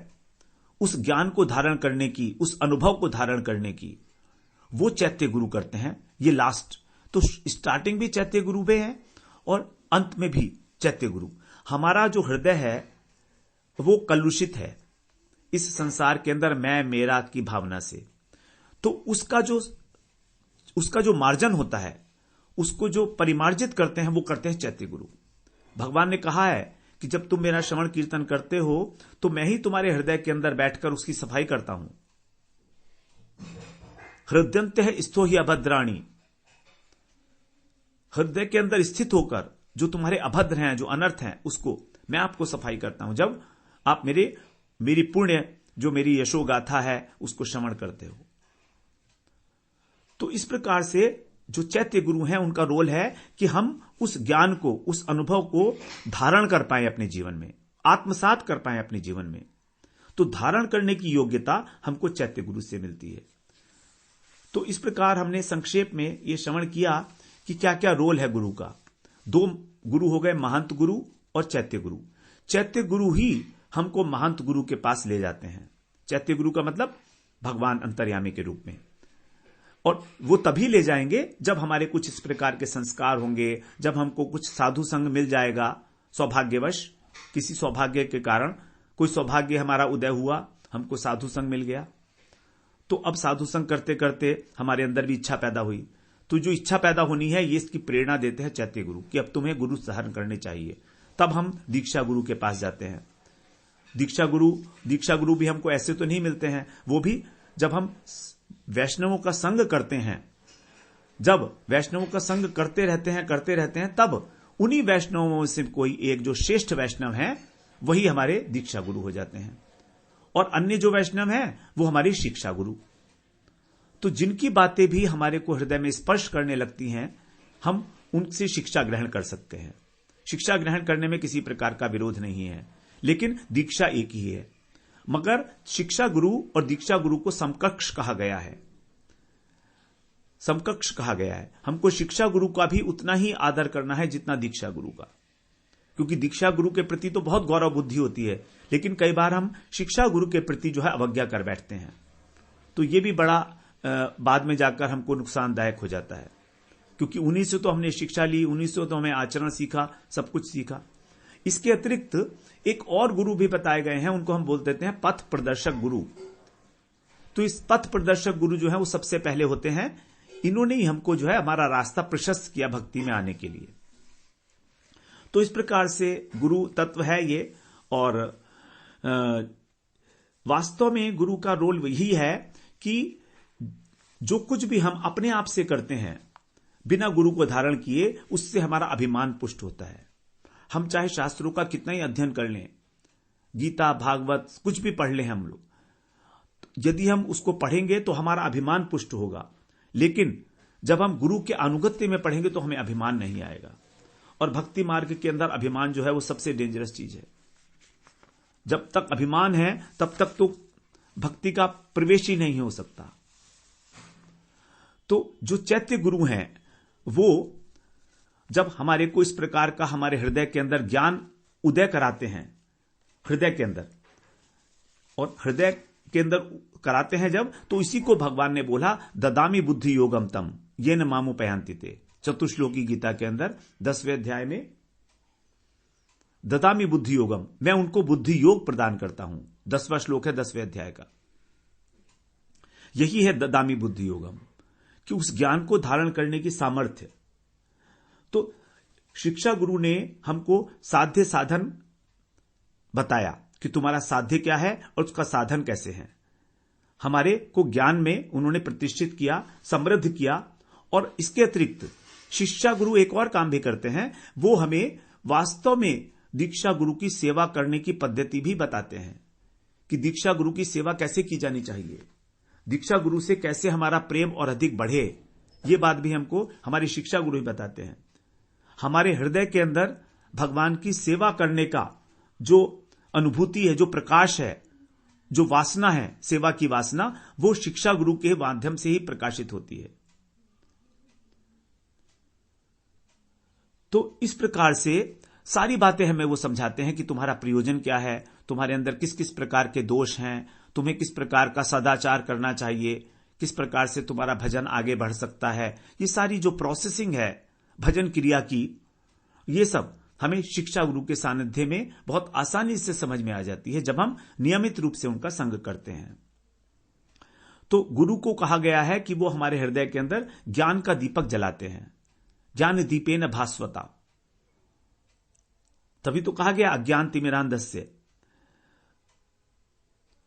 उस ज्ञान को धारण करने की, उस अनुभव को धारण करने की, वो चैत्य गुरु करते हैं। ये लास्ट, तो स्टार्टिंग भी चैत्य गुरु में है और अंत में भी चैत्य गुरु। हमारा जो हृदय है वो कलुषित है इस संसार के अंदर मैं मेरा की भावना से, तो उसका जो मार्जन होता है, उसको जो परिमार्जित करते हैं, वो करते हैं चैत्य गुरु। भगवान ने कहा है कि जब तुम मेरा श्रवण कीर्तन करते हो तो मैं ही तुम्हारे हृदय के अंदर बैठकर उसकी सफाई करता हूं। हृदयंत स्थो ही अभद्राणी, हृदय के अंदर स्थित होकर जो तुम्हारे अभद्र हैं, जो अनर्थ हैं, उसको मैं आपको सफाई करता हूं जब आप मेरी पुण्य, जो मेरी यशोगाथा है, उसको श्रवण करते हो। तो इस प्रकार से जो चैत्य गुरु हैं, उनका रोल है कि हम उस ज्ञान को, उस अनुभव को धारण कर पाए अपने जीवन में, आत्मसात कर पाए अपने जीवन में। तो धारण करने की योग्यता हमको चैत्य गुरु से मिलती है। तो इस प्रकार हमने संक्षेप में यह श्रवण किया कि क्या क्या रोल है गुरु का। दो गुरु हो गए, महंत गुरु और चैत्य गुरु। चैत्य गुरु ही हमको महंत गुरु के पास ले जाते हैं। चैत्य गुरु का मतलब भगवान अंतर्यामी के रूप में, और वो तभी ले जाएंगे जब हमारे कुछ इस प्रकार के संस्कार होंगे, जब हमको कुछ साधु संग मिल जाएगा, सौभाग्यवश किसी सौभाग्य के कारण कोई सौभाग्य हमारा उदय हुआ, हमको साधु संग मिल गया, तो अब साधु संग करते करते हमारे अंदर भी इच्छा पैदा हुई। तो जो इच्छा पैदा होनी है, ये इसकी प्रेरणा देते हैं चैत्य गुरु कि अब तुम्हें गुरु धारण करने चाहिए। तब हम दीक्षा गुरु के पास जाते हैं। दीक्षा गुरु भी हमको ऐसे तो नहीं मिलते हैं, वो भी जब हम वैष्णवों का संग करते हैं, जब वैष्णवों का संग करते रहते हैं, तब उन्हीं वैष्णवों से कोई एक जो श्रेष्ठ वैष्णव हैं, वही हमारे दीक्षा गुरु हो जाते हैं, और अन्य जो वैष्णव हैं वो हमारी शिक्षा गुरु। तो जिनकी बातें भी हमारे को हृदय में स्पर्श करने लगती हैं, हम उनसे शिक्षा ग्रहण कर सकते हैं। शिक्षा ग्रहण करने में किसी प्रकार का विरोध नहीं है, लेकिन दीक्षा एक ही है। मगर शिक्षा गुरु और दीक्षा गुरु को समकक्ष कहा गया है, समकक्ष कहा गया है। हमको शिक्षा गुरु का भी उतना ही आदर करना है जितना दीक्षा गुरु का, क्योंकि दीक्षा गुरु के प्रति तो बहुत गौरव बुद्धि होती है, लेकिन कई बार हम शिक्षा गुरु के प्रति जो है अवज्ञा कर बैठते हैं। तो ये भी बड़ा बाद में जाकर हमको नुकसानदायक हो जाता है, क्योंकि उन्हीं से तो हमने शिक्षा ली, उन्हीं से तो हमें आचरण सीखा, सब कुछ सीखा। इसके अतिरिक्त एक और गुरु भी बताए गए हैं, उनको हम बोल देते हैं पथ प्रदर्शक गुरु। तो इस पथ प्रदर्शक गुरु जो है वो सबसे पहले होते हैं, इन्होंने ही हमको जो है हमारा रास्ता प्रशस्त किया भक्ति में आने के लिए। तो इस प्रकार से गुरु तत्व है ये, और वास्तव में गुरु का रोल यही है कि जो कुछ भी हम अपने आप से करते हैं बिना गुरु को धारण किए, उससे हमारा अभिमान पुष्ट होता है। हम चाहे शास्त्रों का कितना ही अध्ययन कर लें, गीता भागवत कुछ भी पढ़ लें हम लोग, यदि हम उसको पढ़ेंगे तो हमारा अभिमान पुष्ट होगा, लेकिन जब हम गुरु के अनुगत्य में पढ़ेंगे तो हमें अभिमान नहीं आएगा। और भक्ति मार्ग के अंदर अभिमान जो है वो सबसे डेंजरस चीज है। जब तक अभिमान है तब तक तो भक्ति का प्रवेश ही नहीं हो सकता। तो जो चैत्य गुरु हैं वो जब हमारे को इस प्रकार का हमारे हृदय के अंदर ज्ञान उदय कराते हैं, हृदय के अंदर, और हृदय के अंदर कराते हैं जब, तो इसी को भगवान ने बोला ददामी बुद्धि योगम तम ये न मामु पयांति ते। चतुश्लोकी गीता के अंदर 10वें अध्याय में ददामी बुद्धि योगम, मैं उनको बुद्धि योग प्रदान करता हूं। 10वां श्लोक है 10वें अध्याय का। यही है ददामी बुद्धि योगम, कि उस ज्ञान को धारण करने की सामर्थ्य। तो शिक्षा गुरु ने हमको साध्य साधन बताया कि तुम्हारा साध्य क्या है और उसका साधन कैसे है। हमारे को ज्ञान में उन्होंने प्रतिष्ठित किया, समृद्ध किया, और इसके अतिरिक्त शिक्षा गुरु एक और काम भी करते हैं, वो हमें वास्तव में दीक्षा गुरु की सेवा करने की पद्धति भी बताते हैं कि दीक्षा गुरु की सेवा कैसे की जानी चाहिए, दीक्षा गुरु से कैसे हमारा प्रेम और अधिक बढ़े। ये बात भी हमको हमारी शिक्षा गुरु ही बताते हैं। हमारे हृदय के अंदर भगवान की सेवा करने का जो अनुभूति है, जो प्रकाश है, जो वासना है, सेवा की वासना, वो शिक्षा गुरु के माध्यम से ही प्रकाशित होती है। तो इस प्रकार से सारी बातें हमें वो समझाते हैं कि तुम्हारा प्रयोजन क्या है, तुम्हारे अंदर किस किस प्रकार के दोष हैं, तुम्हें किस प्रकार का सदाचार करना चाहिए, किस प्रकार से तुम्हारा भजन आगे बढ़ सकता है। ये सारी जो प्रोसेसिंग है भजन क्रिया की, ये सब हमें शिक्षा गुरु के सानिध्य में बहुत आसानी से समझ में आ जाती है जब हम नियमित रूप से उनका संग करते हैं। तो गुरु को कहा गया है कि वो हमारे हृदय के अंदर ज्ञान का दीपक जलाते हैं, ज्ञान दीपेन भास्वता। तभी तो कहा गया अज्ञान तिमिरांधस्य।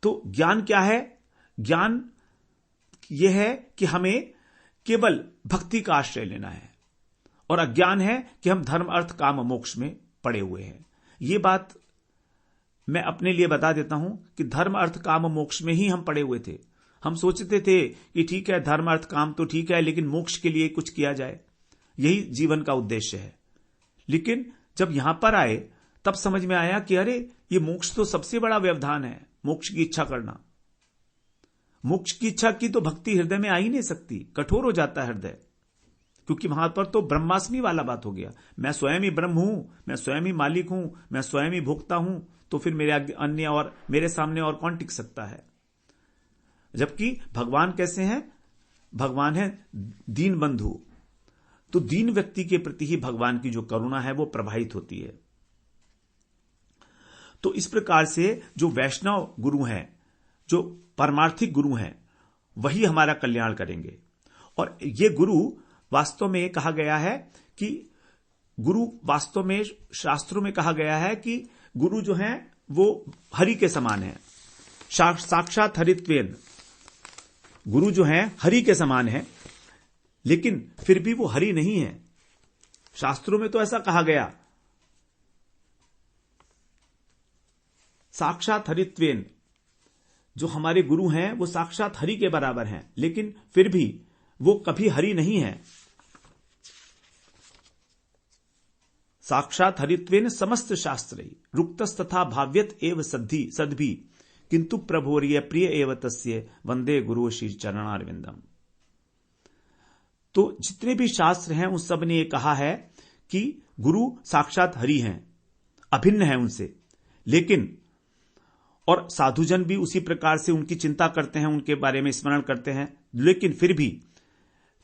तो ज्ञान क्या है? ज्ञान यह है कि हमें केवल भक्ति का आश्रय लेना है, और अज्ञान है कि हम धर्म अर्थ काम मोक्ष में पड़े हुए हैं। ये बात मैं अपने लिए बता देता हूं कि धर्म अर्थ काम मोक्ष में ही हम पड़े हुए थे। हम सोचते थे कि ठीक है, धर्म अर्थ काम तो ठीक है, लेकिन मोक्ष के लिए कुछ किया जाए, यही जीवन का उद्देश्य है। लेकिन जब यहां पर आए तब समझ में आया कि अरे, ये मोक्ष तो सबसे बड़ा व्यवधान है, मोक्ष की इच्छा करना। मोक्ष की इच्छा की तो भक्ति हृदय में आ ही नहीं सकती, कठोर हो जाता है हृदय, क्योंकि वहां पर तो ब्रह्मास्मि वाला बात हो गया। मैं स्वयं ही ब्रह्म हूं, मैं स्वयं ही मालिक हूं, मैं स्वयं ही भोक्ता हूं, तो फिर मेरे अन्य और मेरे सामने और कौन टिक सकता है। जबकि भगवान कैसे हैं? भगवान है दीन बंधु। तो दीन व्यक्ति के प्रति ही भगवान की जो करुणा है वो प्रवाहित होती है। तो इस प्रकार से जो वैष्णव गुरु हैं, जो परमार्थिक गुरु हैं, वही हमारा कल्याण करेंगे। और ये गुरु वास्तव में कहा गया है कि गुरु वास्तव में शास्त्रों में कहा गया है कि गुरु जो हैं वो हरि के समान है, साक्षात हरित्वेन। गुरु जो हैं हरि के समान है, लेकिन फिर भी वो हरि नहीं है। शास्त्रों में तो ऐसा कहा गया, साक्षात हरित्वेन। जो हमारे गुरु हैं वो साक्षात हरि के बराबर हैं, लेकिन फिर भी वो कभी हरि नहीं है। साक्षात हरित्वेन समस्त शास्त्रै रुक्तस्तथा भाव्यत एव सद्भी किंतु प्रभोर्य प्रिय एव तस्य वंदे गुरु श्री चरणारविंदम। तो जितने भी शास्त्र हैं उन सब ने ये कहा है कि गुरु साक्षात हरि हैं, अभिन्न है उनसे। लेकिन और साधुजन भी उसी प्रकार से उनकी चिंता करते हैं, उनके बारे में स्मरण करते हैं। लेकिन फिर भी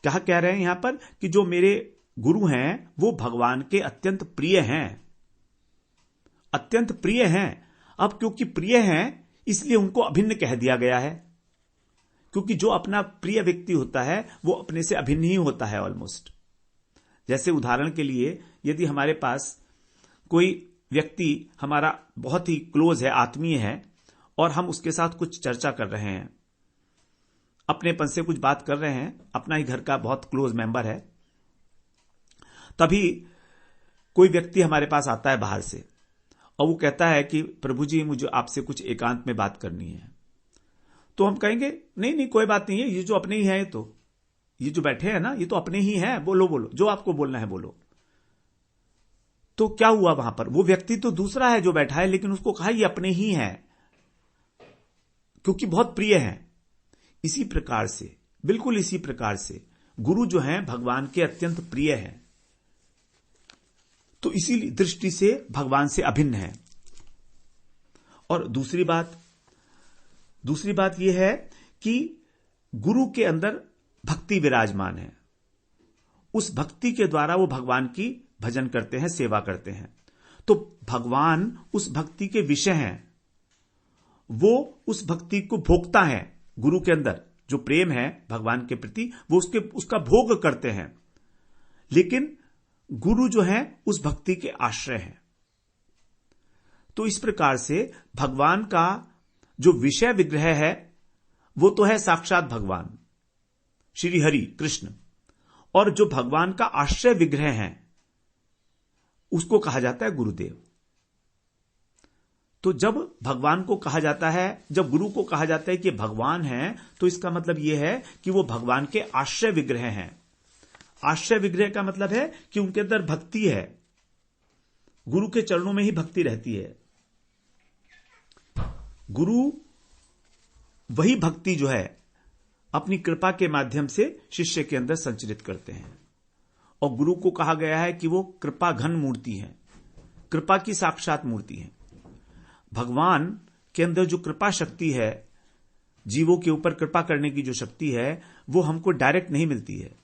क्या कह रहे हैं यहां पर कि जो मेरे गुरु हैं वो भगवान के अत्यंत प्रिय हैं, अत्यंत प्रिय हैं। अब क्योंकि प्रिय हैं इसलिए उनको अभिन्न कह दिया गया है, क्योंकि जो अपना प्रिय व्यक्ति होता है वो अपने से अभिन्न ही होता है ऑलमोस्ट। जैसे उदाहरण के लिए, यदि हमारे पास कोई व्यक्ति हमारा बहुत ही क्लोज है, आत्मीय है, और हम उसके साथ कुछ चर्चा कर रहे हैं, अपनेपन से कुछ बात कर रहे हैं, अपना ही घर का बहुत क्लोज मेंबर है, तभी कोई व्यक्ति हमारे पास आता है बाहर से और वो कहता है कि प्रभु जी, मुझे आपसे कुछ एकांत में बात करनी है। तो हम कहेंगे नहीं नहीं, कोई बात नहीं है, ये जो अपने ही है, तो ये जो बैठे हैं ना, ये तो अपने ही हैं, बोलो बोलो, जो आपको बोलना है बोलो। तो क्या हुआ वहां पर? वो व्यक्ति तो दूसरा है जो बैठा है, लेकिन उसको कहा ये अपने ही है, क्योंकि बहुत प्रिय है। इसी प्रकार से, बिल्कुल इसी प्रकार से गुरु जो हैं भगवान के अत्यंत प्रिय हैं, तो इसी दृष्टि से भगवान से अभिन्न है। और दूसरी बात यह है कि गुरु के अंदर भक्ति विराजमान है। उस भक्ति के द्वारा वो भगवान की भजन करते हैं, सेवा करते हैं। तो भगवान उस भक्ति के विषय हैं, वो उस भक्ति को भोगता है। गुरु के अंदर जो प्रेम है भगवान के प्रति, वो उसका भोग करते हैं। लेकिन गुरु जो है उस भक्ति के आश्रय हैं। तो इस प्रकार से भगवान का जो विषय विग्रह है वो तो है साक्षात भगवान श्री हरि कृष्ण, और जो भगवान का आश्रय विग्रह है उसको कहा जाता है गुरुदेव। तो जब भगवान को कहा जाता है, जब गुरु को कहा जाता है कि भगवान है, तो इसका मतलब यह है कि वो भगवान के आश्रय विग्रह हैं। आश्रय विग्रह का मतलब है कि उनके अंदर भक्ति है, गुरु के चरणों में ही भक्ति रहती है। गुरु वही भक्ति जो है अपनी कृपा के माध्यम से शिष्य के अंदर संचरित करते हैं। और गुरु को कहा गया है कि वो कृपा घन मूर्ति है, कृपा की साक्षात मूर्ति है। भगवान के अंदर जो कृपा शक्ति है, जीवों के ऊपर कृपा करने की जो शक्ति है, वो हमको डायरेक्ट नहीं मिलती है।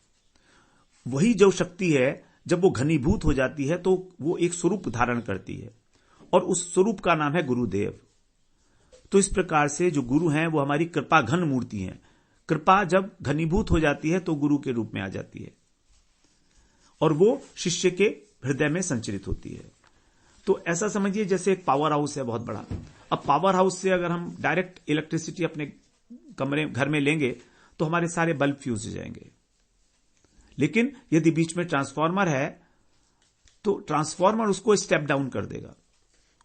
वही जो शक्ति है जब वो घनीभूत हो जाती है तो वो एक स्वरूप धारण करती है, और उस स्वरूप का नाम है गुरुदेव। तो इस प्रकार से जो गुरु हैं वो हमारी कृपा घन मूर्ति हैं। कृपा जब घनीभूत हो जाती है तो गुरु के रूप में आ जाती है और वो शिष्य के हृदय में संचरित होती है। तो ऐसा समझिए जैसे एक पावर हाउस है बहुत बड़ा। अब पावर हाउस से अगर हम डायरेक्ट इलेक्ट्रिसिटी अपने कमरे घर में लेंगे तो हमारे सारे बल्ब फ्यूज हो जाएंगे। लेकिन यदि बीच में ट्रांसफार्मर है तो ट्रांसफार्मर उसको स्टेप डाउन कर देगा।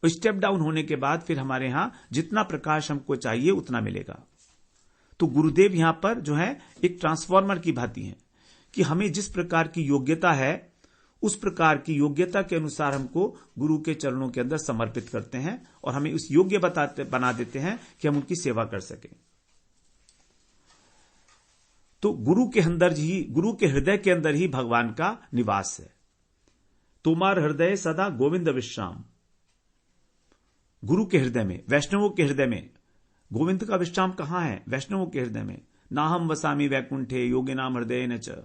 स्टेप डाउन होने के बाद फिर हमारे यहां जितना प्रकाश हमको चाहिए उतना मिलेगा। तो गुरुदेव यहां पर जो है एक ट्रांसफार्मर की भांति है कि हमें जिस प्रकार की योग्यता है उस प्रकार की योग्यता के अनुसार हमको गुरु के चरणों के अंदर समर्पित करते हैं और हमें उस योग्य बना देते हैं कि हम उनकी सेवा कर सकें। तो गुरु के हृदय के अंदर ही भगवान का निवास है। तुम्हार हृदय सदा गोविंद विश्राम। गुरु के हृदय में, वैष्णवों के हृदय में गोविंद का विश्राम कहां है? वैष्णवों के हृदय में। नाहम वसामि वैकुंठे योगिनाम हृदय न च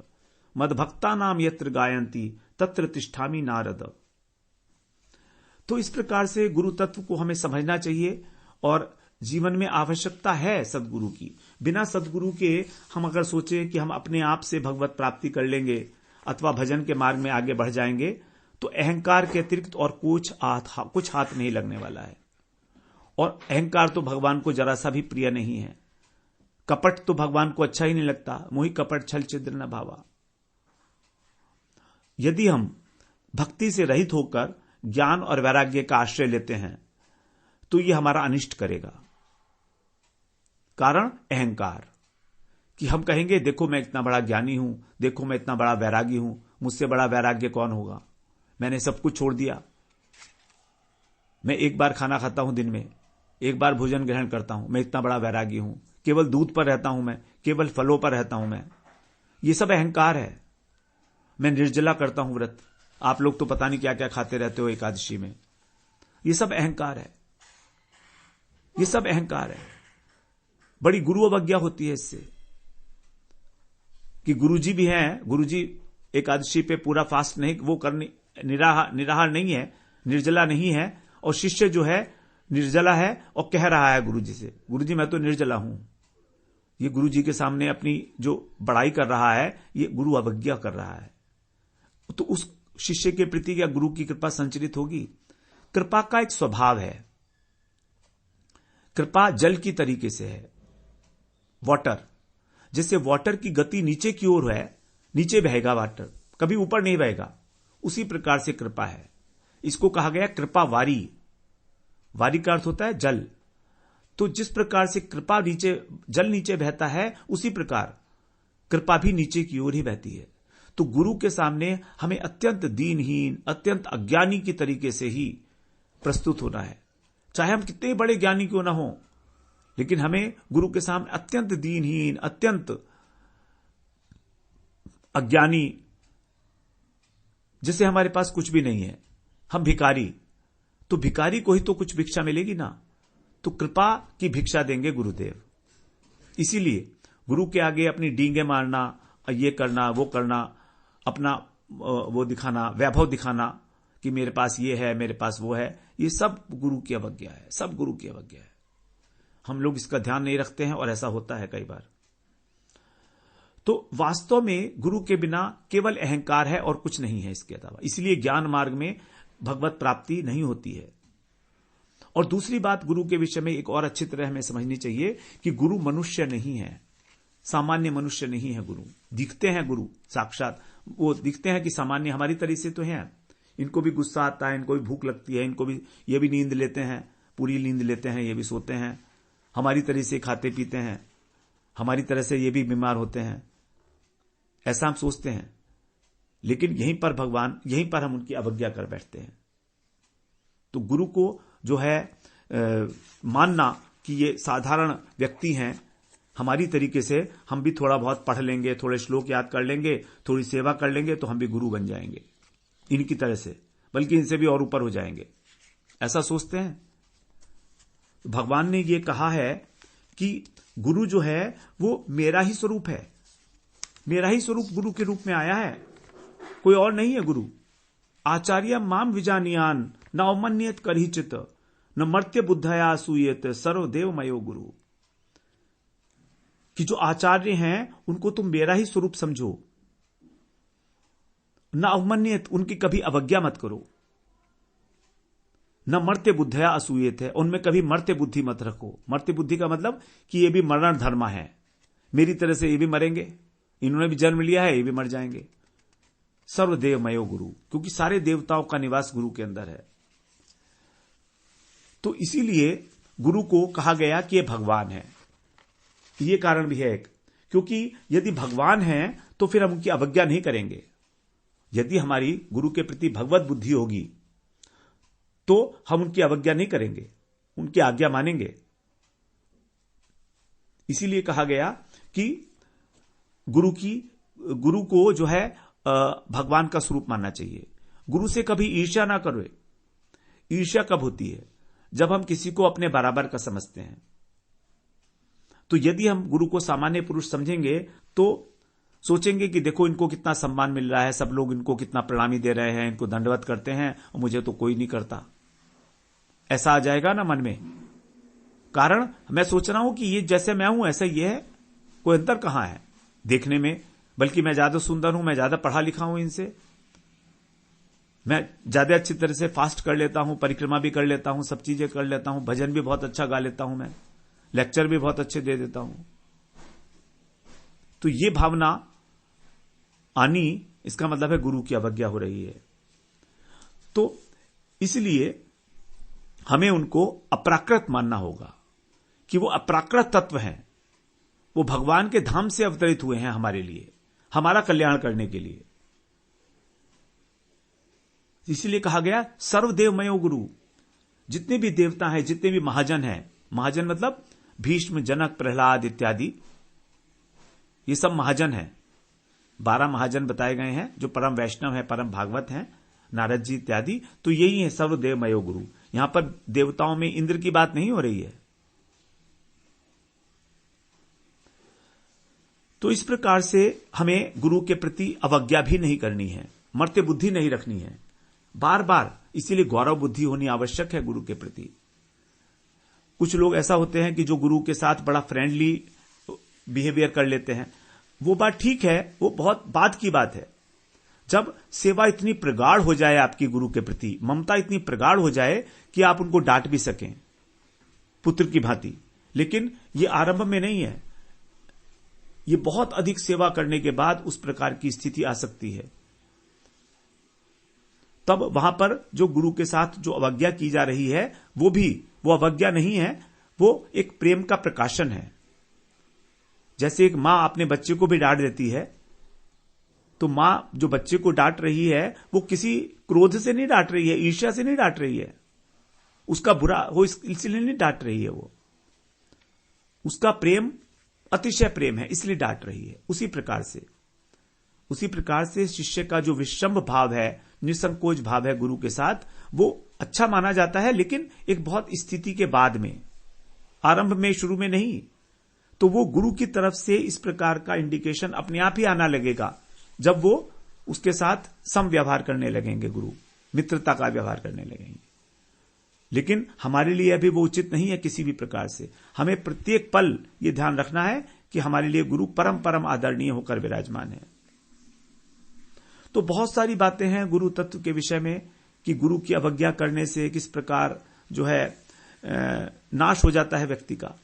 मदभक्ता नाम यत्र गायंती तत्र तिष्ठामि नारद। तो इस प्रकार से गुरु तत्व को हमें समझना चाहिए और जीवन में आवश्यकता है सदगुरु की। बिना सदगुरु के हम अगर सोचें कि हम अपने आप से भगवत प्राप्ति कर लेंगे अथवा भजन के मार्ग में आगे बढ़ जाएंगे तो अहंकार के अतिरिक्त और कुछ हाथ नहीं लगने वाला है। और अहंकार तो भगवान को जरा सा भी प्रिय नहीं है। कपट तो भगवान को अच्छा ही नहीं लगता। मोहि कपट छल छिद्र न भावा। यदि हम भक्ति से रहित होकर ज्ञान और वैराग्य का आश्रय लेते हैं तो यह हमारा अनिष्ट करेगा। कारण अहंकार, कि हम कहेंगे देखो मैं इतना बड़ा ज्ञानी हूं, देखो मैं इतना बड़ा वैरागी हूं, मुझसे बड़ा वैराग्य कौन होगा। मैंने सब कुछ छोड़ दिया। मैं एक बार खाना खाता हूं दिन में, एक बार भोजन ग्रहण करता हूं, मैं इतना बड़ा वैरागी हूं। केवल दूध पर रहता हूं मैं, केवल फलों पर रहता हूं मैं। ये सब अहंकार है। मैं निर्जला करता हूं व्रत। आप लोग तो पता नहीं क्या क्या खाते रहते हो एकादशी में। ये सब अहंकार है। ये सब अहंकार है। बड़ी गुरु अवज्ञा होती है इससे कि गुरुजी भी हैं, गुरुजी एकादशी पे पूरा फास्ट नहीं वो करने निराहार नहीं है, निर्जला नहीं है, और शिष्य जो है निर्जला है और कह रहा है गुरुजी से, गुरुजी मैं तो निर्जला हूं। ये गुरुजी के सामने अपनी जो बड़ाई कर रहा है, ये गुरु अवज्ञा कर रहा है। तो उस शिष्य के प्रति क्या गुरु की कृपा संचरित होगी? कृपा का एक स्वभाव है। कृपा जल की तरीके से है। वाटर, जैसे वाटर की गति नीचे की ओर है, नीचे बहेगा वाटर, कभी ऊपर नहीं बहेगा, उसी प्रकार से कृपा है। इसको कहा गया कृपा वारी। वारी का अर्थ होता है जल। तो जिस प्रकार से कृपा नीचे, जल नीचे बहता है, उसी प्रकार कृपा भी नीचे की ओर ही बहती है। तो गुरु के सामने हमें अत्यंत दीनहीन, अत्यंत अज्ञानी की तरीके से ही प्रस्तुत होना है। चाहे हम कितने बड़े ज्ञानी क्यों ना हो, लेकिन हमें गुरु के सामने अत्यंत दीनहीन, अत्यंत अज्ञानी, जैसे हमारे पास कुछ भी नहीं है, हम भिखारी, तो भिखारी को ही तो कुछ भिक्षा मिलेगी ना। तो कृपा की भिक्षा देंगे गुरुदेव। इसीलिए गुरु के आगे अपनी डींगे मारना, ये करना, वो करना, अपना वो दिखाना, वैभव दिखाना कि मेरे पास ये है, मेरे पास वो है, ये सब गुरु की अवज्ञा है। सब गुरु की अवज्ञा है। हम लोग इसका ध्यान नहीं रखते हैं और ऐसा होता है कई बार। तो वास्तव में गुरु के बिना केवल अहंकार है और कुछ नहीं है इसके अलावा। इसलिए ज्ञान मार्ग में भगवत प्राप्ति नहीं होती है। और दूसरी बात गुरु के विषय में एक और अच्छी तरह हमें समझनी चाहिए कि गुरु मनुष्य नहीं है, सामान्य मनुष्य नहीं है। गुरु दिखते हैं, गुरु साक्षात वो दिखते हैं कि सामान्य हमारी तरह से तो हैं। इनको भी गुस्सा आता है, इनको भी भूख लगती है, इनको भी, ये भी नींद लेते हैं, पूरी नींद लेते हैं, ये भी सोते हैं, हमारी तरह से खाते पीते हैं, हमारी तरह से ये भी बीमार होते हैं, ऐसा हम सोचते हैं। लेकिन यहीं पर हम उनकी अवज्ञा कर बैठते हैं। तो गुरु को जो है मानना कि ये साधारण व्यक्ति हैं, हमारी तरीके से हम भी थोड़ा बहुत पढ़ लेंगे, थोड़े श्लोक याद कर लेंगे, थोड़ी सेवा कर लेंगे तो हम भी गुरु बन जाएंगे इनकी तरह से, बल्कि इनसे भी और ऊपर हो जाएंगे, ऐसा सोचते हैं। भगवान ने ये कहा है कि गुरु जो है वो मेरा ही स्वरूप है, मेरा ही स्वरूप गुरु के रूप में आया है, कोई और नहीं है गुरु। आचार्य माम विजानियान न अवमन्यत करहिचित न मर्त्य बुद्धया सूयेत सर्वदेवमयो गुरु। कि जो आचार्य हैं उनको तुम मेरा ही स्वरूप समझो, न अवमन्यत, उनकी कभी अवज्ञा मत करो, न मर्त्य बुद्धया असूयेत है, उनमें कभी मर्त्य बुद्धि मत रखो। मर्त्य बुद्धि का मतलब कि ये भी मरण धर्म है, मेरी तरह से ये भी मरेंगे, इन्होंने भी जन्म लिया है, ये भी मर जाएंगे। सर्वदेवमयो गुरु, क्योंकि सारे देवताओं का निवास गुरु के अंदर है। तो इसीलिए गुरु को कहा गया कि ये भगवान है। ये कारण भी है एक, क्योंकि यदि भगवान है तो फिर हम उनकी अवज्ञा नहीं करेंगे। यदि हमारी गुरु के प्रति भगवत बुद्धि होगी तो हम उनकी अवज्ञा नहीं करेंगे, उनकी आज्ञा मानेंगे। इसीलिए कहा गया कि गुरु को जो है भगवान का स्वरूप मानना चाहिए। गुरु से कभी ईर्ष्या ना करो। ईर्ष्या कब होती है? जब हम किसी को अपने बराबर का समझते हैं। तो यदि हम गुरु को सामान्य पुरुष समझेंगे तो सोचेंगे कि देखो इनको कितना सम्मान मिल रहा है, सब लोग इनको कितना प्रणामी दे रहे हैं, इनको दंडवत करते हैं और मुझे तो कोई नहीं करता। ऐसा आ जाएगा ना मन में। कारण मैं सोच रहा हूं कि ये जैसे मैं हूं ऐसा ये है, कोई अंतर कहां है देखने में, बल्कि मैं ज्यादा सुंदर हूं, मैं ज्यादा पढ़ा लिखा हूं इनसे, मैं ज्यादा अच्छी तरह से फास्ट कर लेता हूं, परिक्रमा भी कर लेता हूं, सब चीजें कर लेता हूं, भजन भी बहुत अच्छा गा लेता हूं, मैं लेक्चर भी बहुत अच्छे दे देता हूं। तो ये भावना आनी, इसका मतलब है गुरु की अवज्ञा हो रही है। तो इसलिए हमें उनको अप्राकृत मानना होगा कि वो अप्राकृत तत्व हैं, वो भगवान के धाम से अवतरित हुए हैं हमारे लिए, हमारा कल्याण करने के लिए। इसीलिए कहा गया सर्वदेवमयो गुरु। जितने भी देवता हैं, जितने भी महाजन हैं, महाजन मतलब भीष्म, जनक, प्रहलाद इत्यादि, ये सब महाजन हैं। 12 महाजन बताए गए हैं जो परम वैष्णव हैं, परम भागवत हैं, नारद जी इत्यादि। तो यही है सर्वदेवमयो गुरु। यहां पर देवताओं में इंद्र की बात नहीं हो रही है। तो इस प्रकार से हमें गुरु के प्रति अवज्ञा भी नहीं करनी है, मर्त्य बुद्धि नहीं रखनी है बार बार। इसीलिए गौरव बुद्धि होनी आवश्यक है गुरु के प्रति। कुछ लोग ऐसा होते हैं कि जो गुरु के साथ बड़ा फ्रेंडली बिहेवियर कर लेते हैं, वो बात ठीक है, वो बहुत बाद की बात है। जब सेवा इतनी प्रगाढ़ हो जाए आपकी गुरु के प्रति, ममता इतनी प्रगाढ़ हो जाए कि आप उनको डांट भी सकें पुत्र की भांति। लेकिन ये आरंभ में नहीं है, ये बहुत अधिक सेवा करने के बाद उस प्रकार की स्थिति आ सकती है। तब वहां पर जो गुरु के साथ जो अवज्ञा की जा रही है, वो अवज्ञा नहीं है, वो एक प्रेम का प्रकाशन है। जैसे एक मां अपने बच्चे को भी डांट देती है, तो मां जो बच्चे को डांट रही है वो किसी क्रोध से नहीं डांट रही है, ईर्ष्या से नहीं डांट रही है, उसका बुरा हो इसलिए नहीं डांट रही है, वो उसका प्रेम अतिशय प्रेम है इसलिए डांट रही है। उसी प्रकार से शिष्य का जो विषम भाव है, निसंकोच भाव है गुरु के साथ, वो अच्छा माना जाता है, लेकिन एक बहुत स्थिति के बाद में, आरंभ में, शुरू में नहीं। तो वो गुरु की तरफ से इस प्रकार का इंडिकेशन अपने आप ही आना लगेगा जब वो उसके साथ सम व्यवहार करने लगेंगे, गुरु मित्रता का व्यवहार करने लगेंगे। लेकिन हमारे लिए अभी वो उचित नहीं है किसी भी प्रकार से। हमें प्रत्येक पल ये ध्यान रखना है कि हमारे लिए गुरु परम परम आदरणीय होकर विराजमान है। तो बहुत सारी बातें हैं गुरु तत्व के विषय में कि गुरु की अवज्ञा करने से किस प्रकार जो है नाश हो जाता है व्यक्ति का,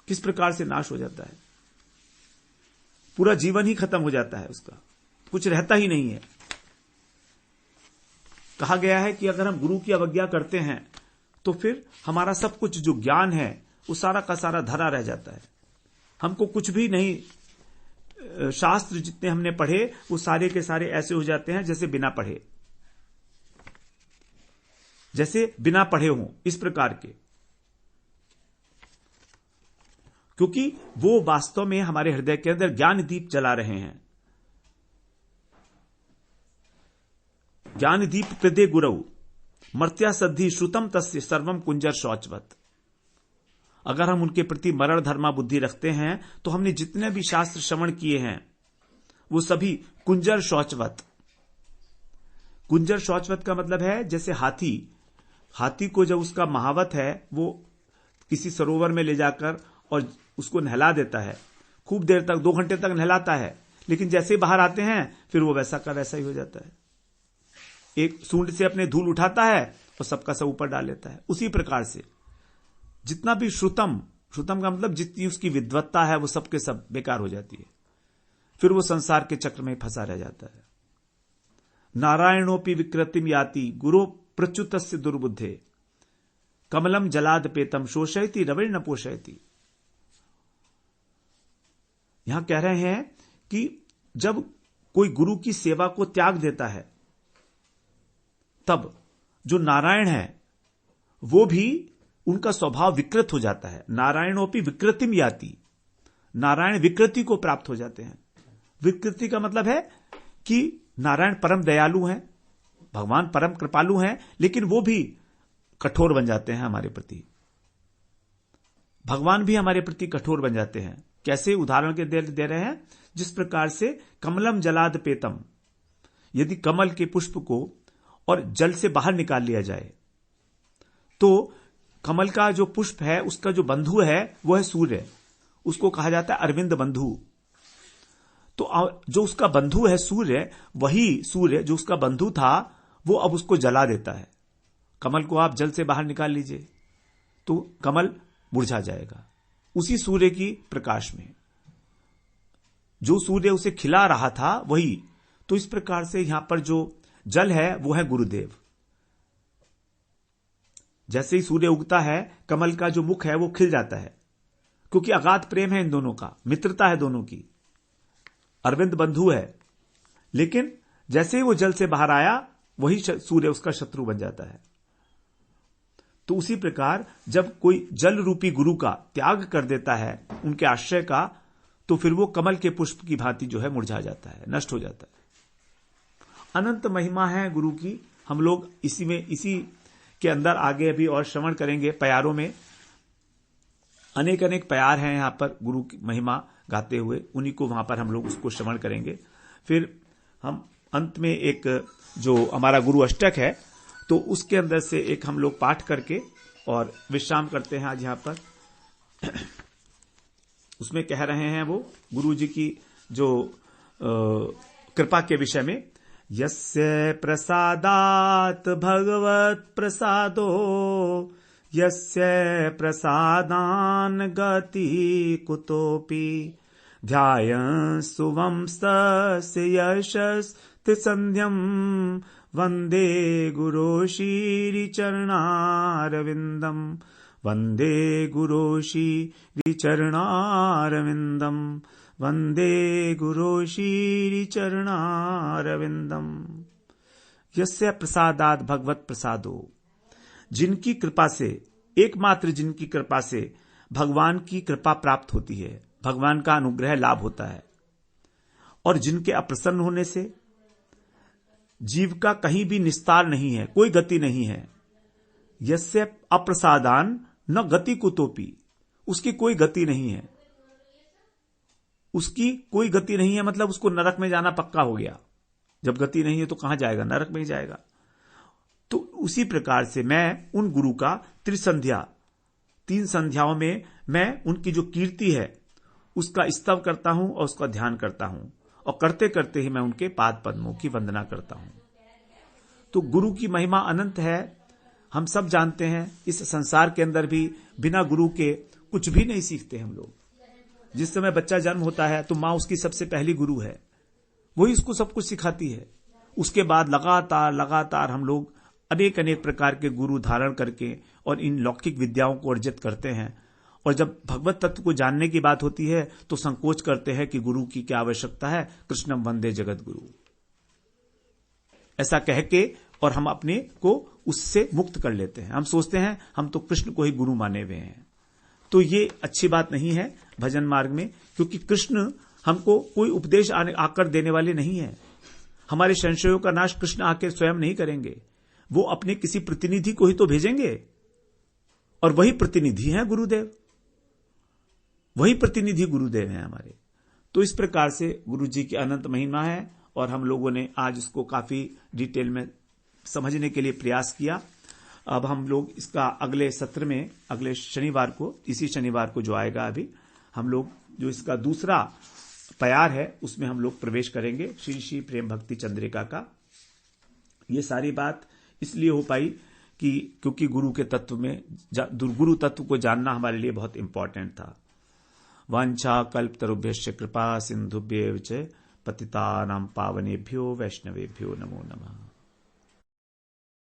किस प्रकार से नाश हो जाता है, पूरा जीवन ही खत्म हो जाता है, उसका कुछ रहता ही नहीं है। कहा गया है कि अगर हम गुरु की अवज्ञा करते हैं तो फिर हमारा सब कुछ जो ज्ञान है वो सारा का सारा धरा रह जाता है, हमको कुछ भी नहीं, शास्त्र जितने हमने पढ़े वो सारे के सारे ऐसे हो जाते हैं जैसे बिना पढ़े हों, इस प्रकार के। क्योंकि वो वास्तव में हमारे हृदय के अंदर ज्ञान दीप जला रहे हैं। ज्ञान दीप प्रदे गुरु मर्त्या सद्धि श्रुतम तस्य सर्वम कुंजर शौचवत। अगर हम उनके प्रति मरण धर्मा बुद्धि रखते हैं तो हमने जितने भी शास्त्र श्रवण किए हैं वो सभी कुंजर शौचवत। कुंजर शौचवत का मतलब है जैसे हाथी को जब उसका महावत है वो किसी सरोवर में ले जाकर और उसको नहला देता है, खूब देर तक 2 घंटे तक नहलाता है, लेकिन जैसे ही बाहर आते हैं फिर वो वैसा का वैसा ही हो जाता है। एक सूंड से अपने धूल उठाता है और सबका सब ऊपर डाल लेता है। उसी प्रकार से जितना भी श्रुतम का मतलब जितनी उसकी विद्वत्ता है वो सबके सब बेकार हो जाती है, फिर वो संसार के चक्र में फंसा रह जाता है। नारायणोपि विकृतिम याति गुरु प्रच्युतस्य दुर्बुद्धे कमलम जलाद पेतम शोषयति रविर्न पोषयति। यहां कह रहे हैं कि जब कोई गुरु की सेवा को त्याग देता है तब जो नारायण है वो भी उनका स्वभाव विकृत हो जाता है। नारायणोपि विकृतिम याति, नारायण विकृति को प्राप्त हो जाते हैं। विकृति का मतलब है कि नारायण परम दयालु हैं, भगवान परम कृपालु हैं, लेकिन वो भी कठोर बन जाते हैं हमारे प्रति। भगवान भी हमारे प्रति कठोर बन जाते हैं। कैसे? उदाहरण के दे रहे हैं, जिस प्रकार से कमलम जलाद पेतम, यदि कमल के पुष्प को और जल से बाहर निकाल लिया जाए तो कमल का जो पुष्प है उसका जो बंधु है वो है सूर्य, उसको कहा जाता है अरविंद बंधु। तो जो उसका बंधु है सूर्य, वही सूर्य जो उसका बंधु था वो अब उसको जला देता है। कमल को आप जल से बाहर निकाल लीजिए तो कमल मुरझा जाएगा। उसी सूर्य की प्रकाश में जो सूर्य उसे खिला रहा था वही। तो इस प्रकार से यहां पर जो जल है वो है गुरुदेव। जैसे ही सूर्य उगता है कमल का जो मुख है वो खिल जाता है, क्योंकि अगाध प्रेम है इन दोनों का, मित्रता है दोनों की, अरविंद बंधु है। लेकिन जैसे ही वो जल से बाहर आया वही सूर्य उसका शत्रु बन जाता है। तो उसी प्रकार जब कोई जल रूपी गुरु का त्याग कर देता है, उनके आश्रय का, तो फिर वो कमल के पुष्प की भांति जो है मुरझा जाता है, नष्ट हो जाता है। अनंत महिमा है गुरु की। हम लोग इसी के अंदर आगे अभी और श्रवण करेंगे। प्यारों में अनेक प्यार हैं यहां पर गुरु की महिमा गाते हुए, उन्हीं को वहां पर हम लोग उसको श्रवण करेंगे। फिर हम अंत में एक जो हमारा गुरु अष्टक है तो उसके अंदर से एक हम लोग पाठ करके और विश्राम करते हैं आज यहां पर। उसमें कह रहे हैं वो गुरु जी की जो कृपा के विषय में, यस्य प्रसादात भगवत प्रसादो यस्य प्रसादान गति कुतोपि ध्यायन् सुवंस्तस्य यशस्ति संध्यम् वन्दे गुरो श्रीचरणारविन्दम् वन्दे गुरो श्रीचरणारविन्दम् वन्दे गुरो श्रीचरणारविन्दम्। यस्य प्रसादात भगवत प्रसादो, जिनकी कृपा से, एकमात्र जिनकी कृपा से भगवान की कृपा प्राप्त होती है, भगवान का अनुग्रह लाभ होता है, और जिनके अप्रसन्न होने से जीव का कहीं भी निस्तार नहीं है, कोई गति नहीं है। यस्य अप्रसादान न गति कुतोपि, उसकी कोई गति नहीं है, उसकी कोई गति नहीं है मतलब उसको नरक में जाना पक्का हो गया। जब गति नहीं है तो कहां जाएगा? नरक में ही जाएगा। तो उसी प्रकार से मैं उन गुरु का त्रिसंध्या, 3 संध्याओं में मैं उनकी जो कीर्ति है उसका स्तव करता हूं और उसका ध्यान करता हूं, और करते करते ही मैं उनके पाद पद्मों की वंदना करता हूं। तो गुरु की महिमा अनंत है, हम सब जानते हैं। इस संसार के अंदर भी बिना गुरु के कुछ भी नहीं सीखते हम लोग। जिस समय बच्चा जन्म होता है तो मां उसकी सबसे पहली गुरु है, वही उसको सब कुछ सिखाती है। उसके बाद लगातार हम लोग अनेक प्रकार के गुरु धारण करके और इन लौकिक विद्याओं को अर्जित करते हैं, और जब भगवत तत्व को जानने की बात होती है तो संकोच करते हैं कि गुरु की क्या आवश्यकता है। कृष्णम वंदे जगत गुरु, ऐसा कह के और हम अपने को उससे मुक्त कर लेते हैं। हम सोचते हैं हम तो कृष्ण को ही गुरु माने हुए हैं। तो ये अच्छी बात नहीं है भजन मार्ग में, क्योंकि कृष्ण हमको कोई उपदेश आकर देने वाले नहीं है। हमारे संशयों का नाश कृष्ण आकर स्वयं नहीं करेंगे, वो अपने किसी प्रतिनिधि को ही तो भेजेंगे, और वही प्रतिनिधि हैं गुरुदेव, वही प्रतिनिधि गुरुदेव हैं हमारे। तो इस प्रकार से गुरु जी की अनंत महिमा है, और हम लोगों ने आज इसको काफी डिटेल में समझने के लिए प्रयास किया। अब हम लोग इसका अगले सत्र में, अगले शनिवार को, इसी शनिवार को जो आएगा अभी, हम लोग जो इसका दूसरा प्यार है उसमें हम लोग प्रवेश करेंगे, श्री श्री प्रेम भक्ति चंद्रिका का। ये सारी बात इसलिए हो पाई कि क्योंकि गुरु के तत्व में, गुरु तत्व को जानना हमारे लिए बहुत इंपॉर्टेंट था। वांछा कल्पतरुभ्यश्च कृपा सिंधुभ्येव च पतितानां पावनेभ्यो वैष्णवेभ्यो नमो नमः।